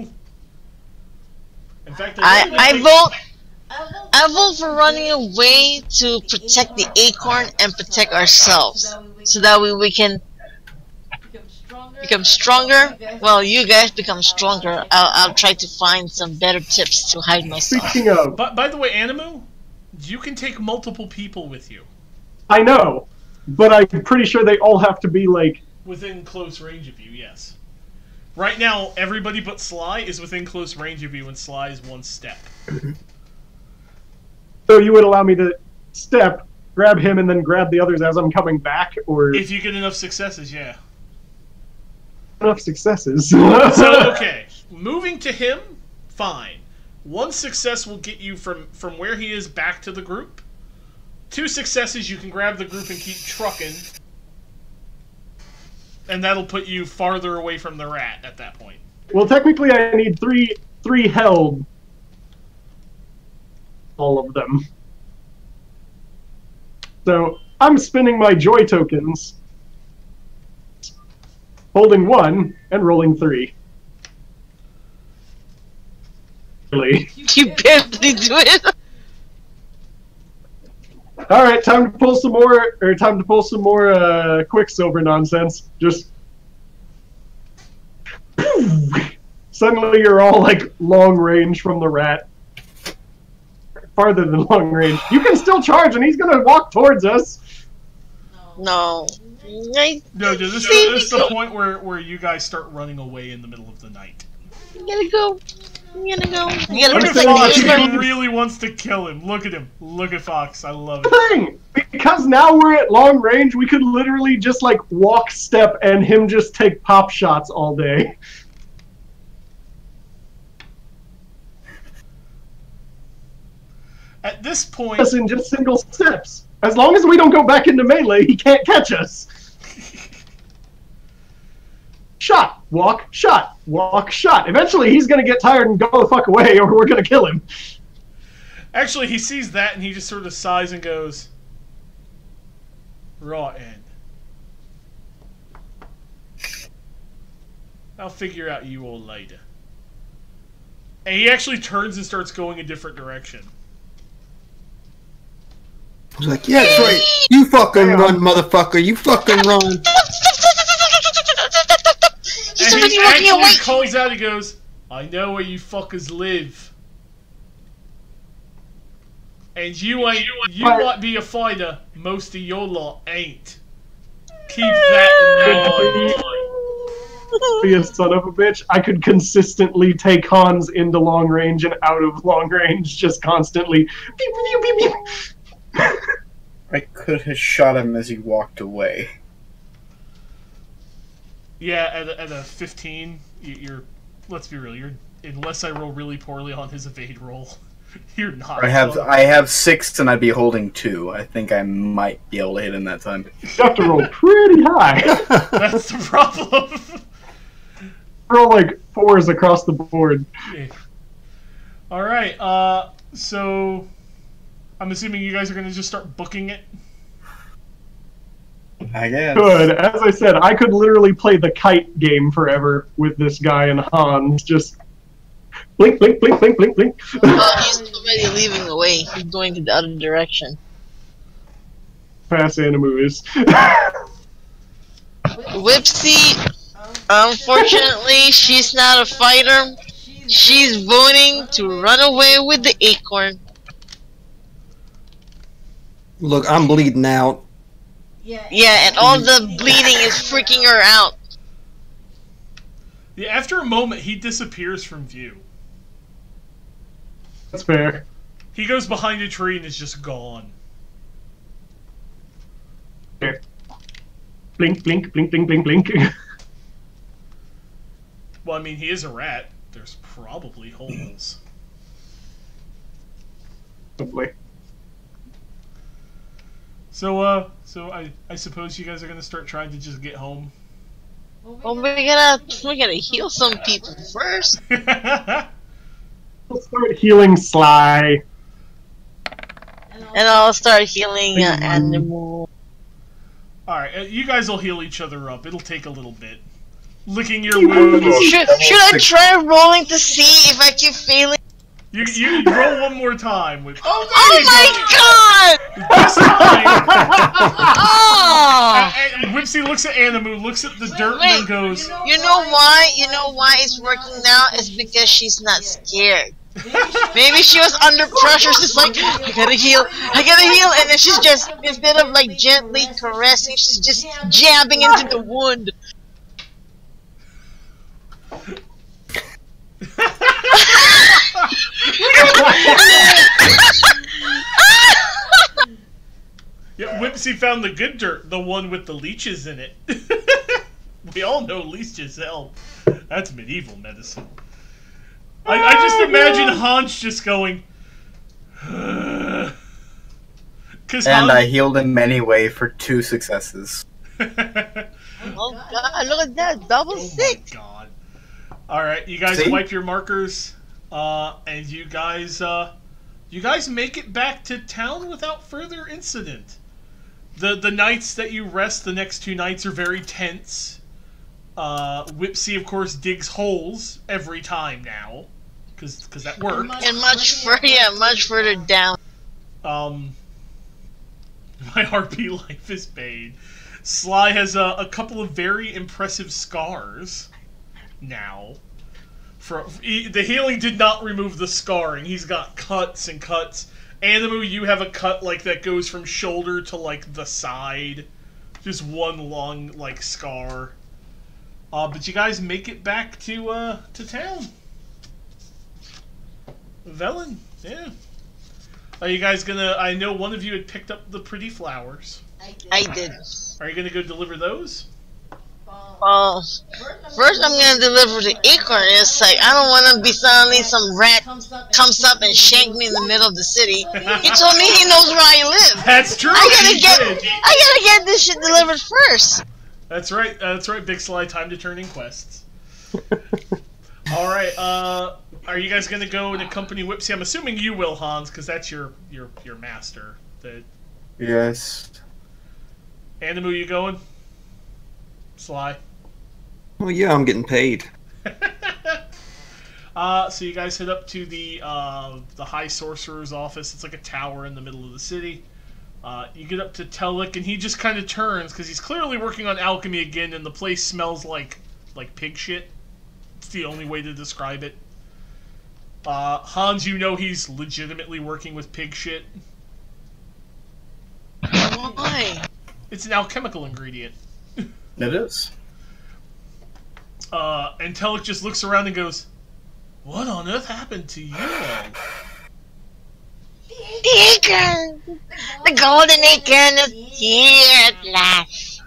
In fact, I vote for running away to protect the acorn and protect ourselves, so that way we can become stronger. Well, you guys become stronger. I'll try to find some better tips to hide myself. Speaking of, by the way, Animu, you can take multiple people with you. I know, but I'm pretty sure they all have to be like within close range of you. Yes. Right now, everybody but Sly is within close range of you, and Sly is 1 step. So you would allow me to step, grab him, and then grab the others as I'm coming back, or if you get enough successes, yeah. Enough successes. So okay, moving to him, fine. 1 success will get you from where he is back to the group. 2 successes, you can grab the group and keep trucking. And that'll put you farther away from the rat at that point. Well, technically, I need three held. All of them. So I'm spinning my joy tokens, holding 1 and rolling 3. Really? You barely do it. All right, time to pull some more, Quicksilver nonsense. Just suddenly you're all like long range from the rat, farther than long range. You can still charge, and he's gonna walk towards us. No. No, dude, this is the point where you guys start running away in the middle of the night. I'm gonna go. Look at Fox, he really wants to kill him. Look at him. Look at Fox. I love it. Thing, because now we're at long range, we could literally just like walk step and him just take pop shots all day. At this point, us in just single steps. As long as we don't go back into melee, he can't catch us. Shot, walk, shot, walk, shot. Eventually, he's gonna get tired and go the fuck away, or we're gonna kill him. Actually, he sees that and he just sort of sighs and goes, "Rotten. I'll figure out you all later." And he actually turns and starts going a different direction. He's like, yeah, that's right. You fucking run, motherfucker. You fucking run. And he actually calls out, he goes, "I know where you fuckers live. And you might be a fighter, most of your lot ain't. Keep that in mind." Be a son of a bitch. I could consistently take Hans into long range and out of long range, just constantly. Pew, pew, pew, pew. I could have shot him as he walked away. Yeah, at a 15, you're. Let's be real. You're, unless I roll really poorly on his evade roll, you're not. I have 6 and I'd be holding 2. I think I might be able to hit him that time. You have to roll pretty high. That's the problem. Roll like 4s across the board. Yeah. All right. So I'm assuming you guys are gonna just start booking it. I guess. Good. As I said, I could literally play the kite game forever with this guy and Hans. Just blink, blink, blink, blink, blink, blink. He's already leaving the way. He's going in the other direction. Pass Animu is. Whipsy, unfortunately, she's not a fighter. She's voting to run away with the acorn. Look, I'm bleeding out. Yeah, and all the bleeding is freaking her out. Yeah, after a moment, he disappears from view. That's fair. He goes behind a tree and is just gone. Okay. Blink, blink, blink, blink, blink, blink. Well, I mean, he is a rat. There's probably holes. Hopefully. So I suppose you guys are gonna start trying to just get home. Well, we gotta heal some people first. Let's start healing Sly. And I'll start healing Animal. Alright, you guys will heal each other up. It'll take a little bit. Licking your wounds. Should I try rolling to see if I keep failing? You roll one more time with. Oh my god! This time, Oh! and Whipsy looks at Animu, looks at the dirt, and then goes. You know why? You know why it's working now? It's because she's not scared. Maybe she was under pressure. She's like, I gotta heal, and then she's just, instead of like gently caressing, she's just jabbing into the wound. Yeah, Whipsy found the good dirt, the one with the leeches in it. We all know leeches help. That's medieval medicine. I just imagine Hans just going. And I healed him anyway for 2 successes. Oh god, look at that, double six. Oh my god. Alright, you guys wipe your markers, and you guys make it back to town without further incident. The nights that you rest, the next 2 nights, are very tense. Whipsy, of course, digs holes every time now, because that worked. And much further down. My RP life is paid. Sly has a couple of very impressive scars now. The healing did not remove the scarring. He's got cuts and cuts. Animu, you have a cut like that goes from shoulder to like the side. Just one long like scar. But you guys make it back to town. Velen, yeah. Are you guys gonna? I know one of you had picked up the pretty flowers. I did. Are you gonna go deliver those? First I'm gonna deliver the acorn. It's like, I don't wanna be suddenly some rat comes up and shank me in the middle of the city. He told me he knows where I live. That's true. I gotta get this shit delivered first. That's right. That's right. Big Sly. Time to turn in quests. All right. Are you guys gonna go and accompany Whipsy? I'm assuming you will, Hans, because that's your master. Yes. Animu, you going? Sly. Well, yeah, I'm getting paid. So you guys head up to the High Sorcerer's office. It's like a tower in the middle of the city. You get up to Telik, and he just kind of turns, because he's clearly working on alchemy again, and the place smells like pig shit. It's the only way to describe it. Hans, you know he's legitimately working with pig shit. Why? It's an alchemical ingredient. It is. And Telik just looks around and goes, "What on earth happened to you all?" The acorn! The golden acorn is here at last. I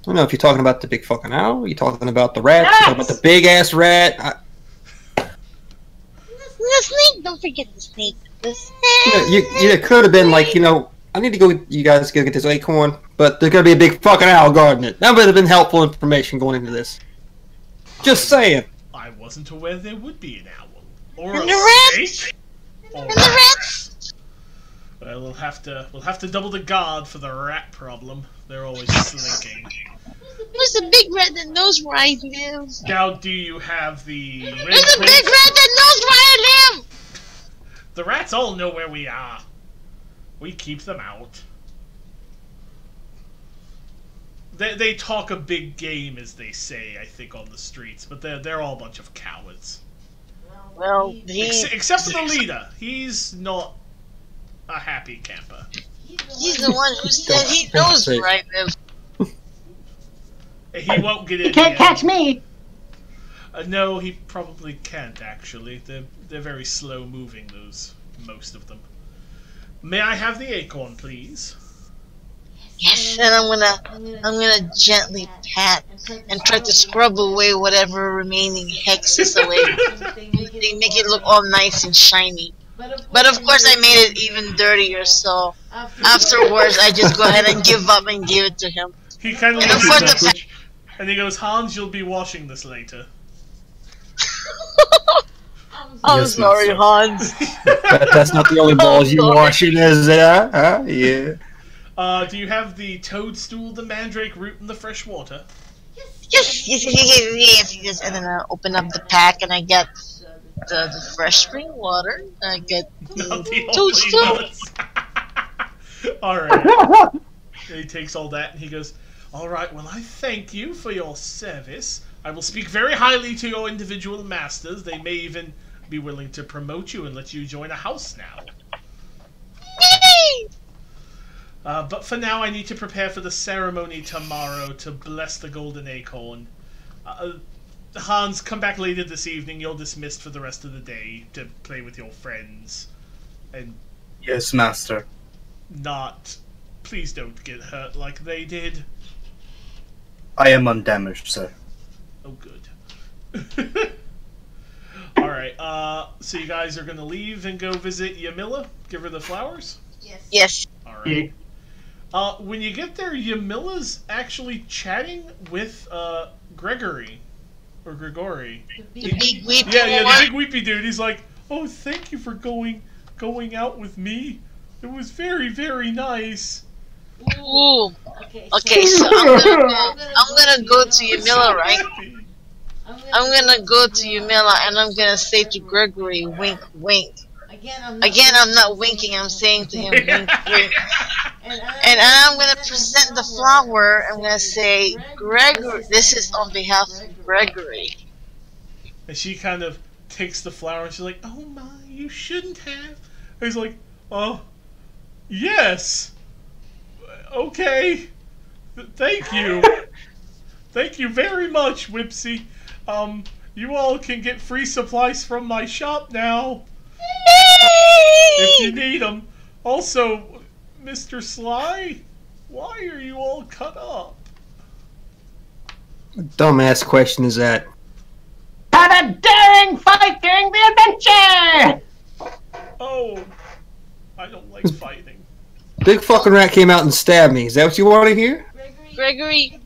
don't know if you're talking about the big fucking owl, you're talking about the rat, you're talking about the big ass rat. The snake, don't forget the snake. The snake. You could have been like, I need to go. You guys go get this acorn, but there's gonna be a big fucking owl guarding it. That would have been helpful information going into this. Just saying. I wasn't aware there would be an owl or And a the snake. And the rats. Well, we'll have to double the guard for the rat problem. They're always slinking. There's a big rat that knows where I live. Now, do you have the? There's a big rat that knows where I live. The rats all know where we are. We keep them out. They talk a big game, as they say, I think, on the streets, but they're all a bunch of cowards. Well, Except for the leader. He's not a happy camper. he's the one who said he knows where I live. He won't get in. You can't catch me! No, he probably can't, actually. They're very slow moving, most of them. May I have the acorn, please? Yes, and I'm gonna gently pat and try to scrub away whatever remaining hex is away. They make it look all nice and shiny. But of course I made it even dirtier, so afterwards I just go ahead and give up and give it to him. He kind of And of looks course at the that, and he goes, Hans, you'll be washing this later. I'm Yes, sorry, master. Hans. That's not the only balls you sorry. washing, is it? Yeah. Do you have the toadstool, the mandrake root, and the fresh water? Yes. And then I open up the pack and I get the fresh spring water. I get Not the toadstool. nuts. Alright. He takes all that and he goes, Alright, well, I thank you for your service. I will speak very highly to your individual masters. They may even be willing to promote you and let you join a house now. But for now, I need to prepare for the ceremony tomorrow to bless the Golden Acorn. Hans, come back later this evening. You're dismissed for the rest of the day to play with your friends. And Yes, master. not... Please don't get hurt like they did. I am undamaged, sir. Oh, good. Alright, so you guys are going to leave and go visit Yamila? Give her the flowers? Yes. Alright. When you get there, Yamila's actually chatting with Gregory. Or Grigori. The big weepy Yeah, the one. big weepy dude. He's like, oh, thank you for going out with me. It was very, very nice. Ooh. Okay, So I'm gonna go to Yamila, right? Happy. I'm gonna go to Yamila and I'm gonna say to Gregory, wink, wink. Again, I'm not winking, I'm saying to him, wink, wink. And I'm gonna present the flower. I'm gonna say, Gregory, this is on behalf of Gregory. And she kind of takes the flower and she's like, oh my, you shouldn't have. And he's like, oh, yes. Okay. Thank you. Thank you very much, Whipsy. You all can get free supplies from my shop now. If you need them. Also, Mr. Sly, why are you all cut up? Dumbass question is that. Had a daring fight during the adventure! Oh, I don't like fighting. Big fucking rat came out and stabbed me. Is that what you want to hear? Gregory,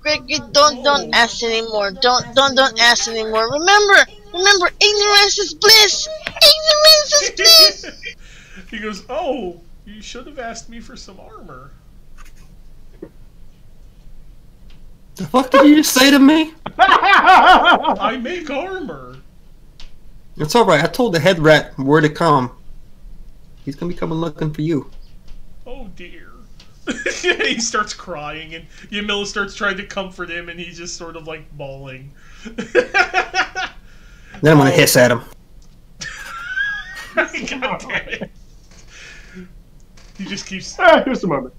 don't ask anymore. Don't ask anymore. Remember, ignorance is bliss. Ignorance is bliss. He goes, oh, you should have asked me for some armor. The fuck did you just say to me? I make armor. It's alright. I told the head rat where to come. He's gonna be coming looking for you. Oh dear. He starts crying and Yamila starts trying to comfort him and he's just sort of like bawling. Then I'm gonna hiss at him. God damn it. He just keeps... Just a moment.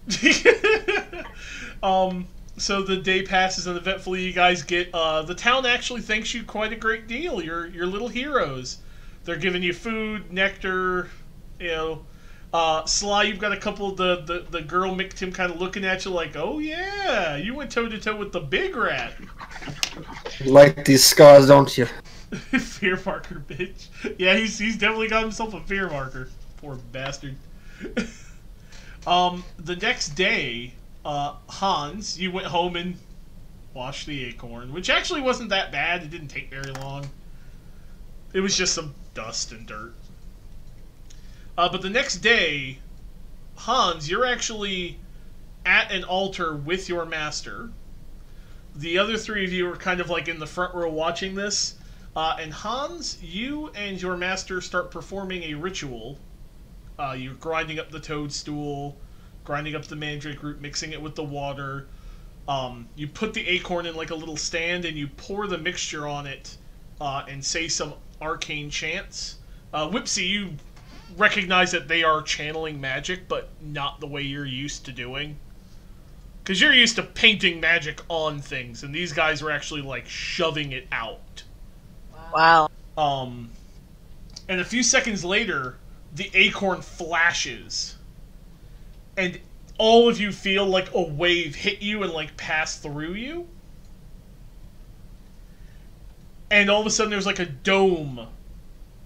So the day passes uneventfully. You guys get... the town actually thanks you quite a great deal. You're little heroes. They're giving you food, nectar, you know... Sly, you've got a couple of the girl Michtim kind of looking at you like, oh yeah, you went toe-to-toe with the big rat. You like these scars, don't you? Fear marker, bitch. Yeah, he's definitely got himself a fear marker. Poor bastard. The next day, Hans, you went home and washed the acorn, which actually wasn't that bad. It didn't take very long. It was just some dust and dirt. But the next day, Hans, you're actually at an altar with your master. The other three of you are kind of like in the front row watching this. And Hans, you and your master start performing a ritual. You're grinding up the toadstool, grinding up the mandrake root, mixing it with the water. You put the acorn in like a little stand, and you pour the mixture on it, and say some arcane chants. Whipsy, you recognize that they are channeling magic, but not the way you're used to doing. Because you're used to painting magic on things, and these guys were actually, like, shoving it out. Wow. And a few seconds later, the acorn flashes. And all of you feel like a wave hit you and, like, pass through you. And all of a sudden there's, like, a dome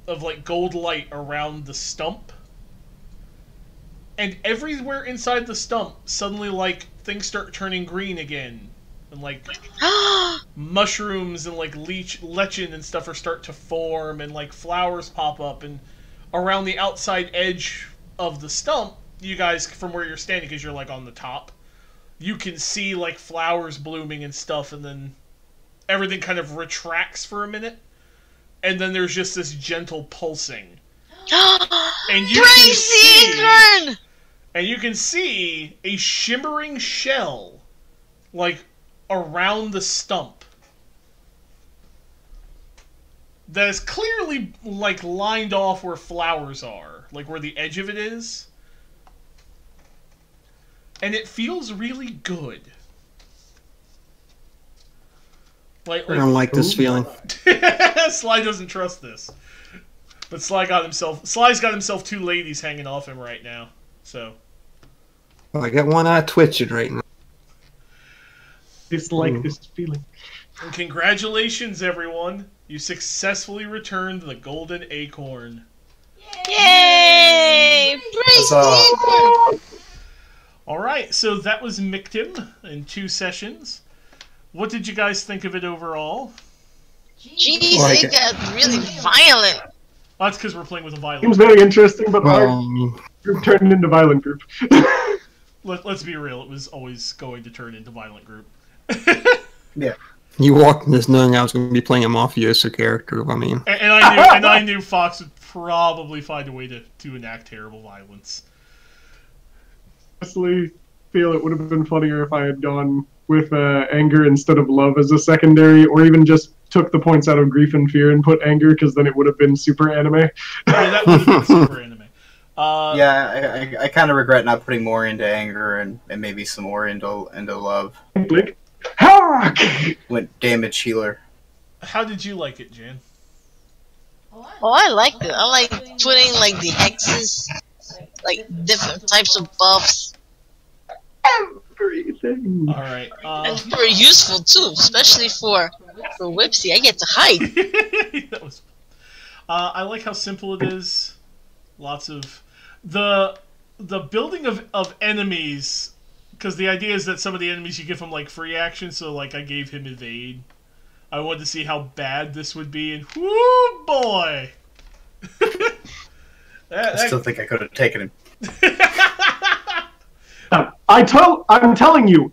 of, like, gold light around the stump. And everywhere inside the stump, suddenly, like, things start turning green again. And, like, mushrooms and, like, lichen and stuff start to form. And, like, flowers pop up. And around the outside edge of the stump, you guys, from where you're standing, because you're, like, on the top, you can see, like, flowers blooming and stuff. And then everything kind of retracts for a minute. And then there's just this gentle pulsing. And you can see, and you can see a shimmering shell, like, around the stump. That is clearly, like, lined off where flowers are. Like, where the edge of it is. And it feels really good. Like, I don't like this feeling. Sly doesn't trust this. But Sly's got himself two ladies hanging off him right now. So I got one eye twitching right now. Dislike this feeling. And congratulations, everyone! You successfully returned the Golden Acorn. Yay! Praise the acorn! Alright, so that was Michtim in 2 sessions. What did you guys think of it overall? Jeez, it got really violent. Oh, that's because we're playing with a violent Seems group. very interesting, but our group turned into violent group. Let's be real, it was always going to turn into violent group. Yeah. You walked in this knowing I was going to be playing a mafioso character. I mean, And I knew Fox would probably find a way to enact terrible violence. Honestly, feel it would have been funnier if I had gone with anger instead of love as a secondary, or even just took the points out of grief and fear and put anger, because then it would have been super anime. Yeah, that would have been super anime. Yeah, I kind of regret not putting more into anger and maybe some more into love. Blink. Hark! Went damage healer. How did you like it, Jan? Oh, I liked it. I like putting, like, the hexes, like, different types of buffs. Everything. Alright. And very useful, too, especially for Whipsy. I get to hide. That was I like how simple it is. Lots of the building of enemies, because the idea is that some of the enemies you give them, like, free action, so, like, I gave him evade. I wanted to see how bad this would be, and whoo boy! I still think I could have taken him. I'm telling you,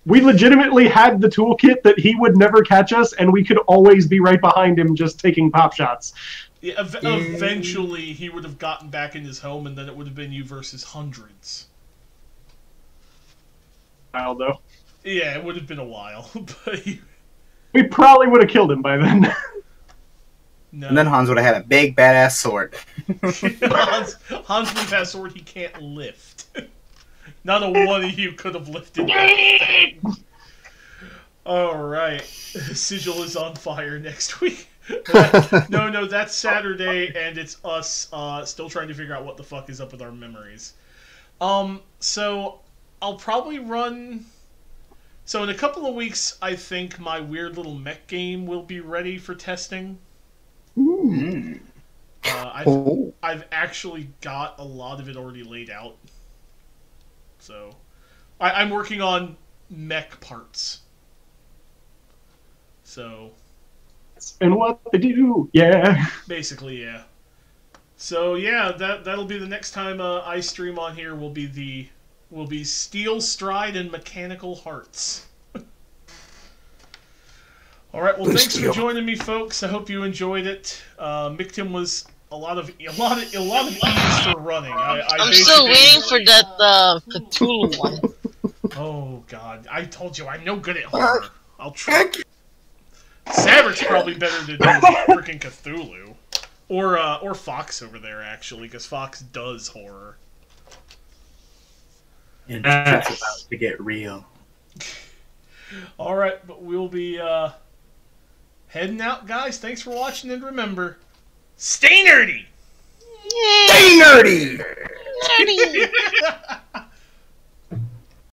we legitimately had the toolkit that he would never catch us, and we could always be right behind him just taking pop shots. Yeah, eventually, he would have gotten back in his home, and then it would have been you versus hundreds. Though. Yeah, it would have been a while, but we probably would have killed him by then. No. And then Hans would have had a big badass sword. Hans would have had a sword he can't lift. Not a one of you could have lifted that thing. Alright. Sigil is on fire next week. No, that's Saturday, and it's us still trying to figure out what the fuck is up with our memories. So I'll probably run... So in a couple of weeks, I think my weird little mech game will be ready for testing. I've actually got a lot of it already laid out. So I'm working on mech parts. So... And what they do, yeah. Basically, yeah. So yeah, that'll be the next time I stream on here. Will be Steel Stride and Mechanical Hearts. All right, well, thanks for joining me, folks. I hope you enjoyed it. Michtim was a lot of ease for running. I'm still waiting for that Cthulhu one. Oh God, I told you I'm no good at horror. I'll try. Saevrick's probably better to do freaking Cthulhu, or Fox over there actually, because Fox does horror. And it's about to get real. All right, but we'll be heading out, guys. Thanks for watching, and remember, stay nerdy. Stay nerdy! Nerdy.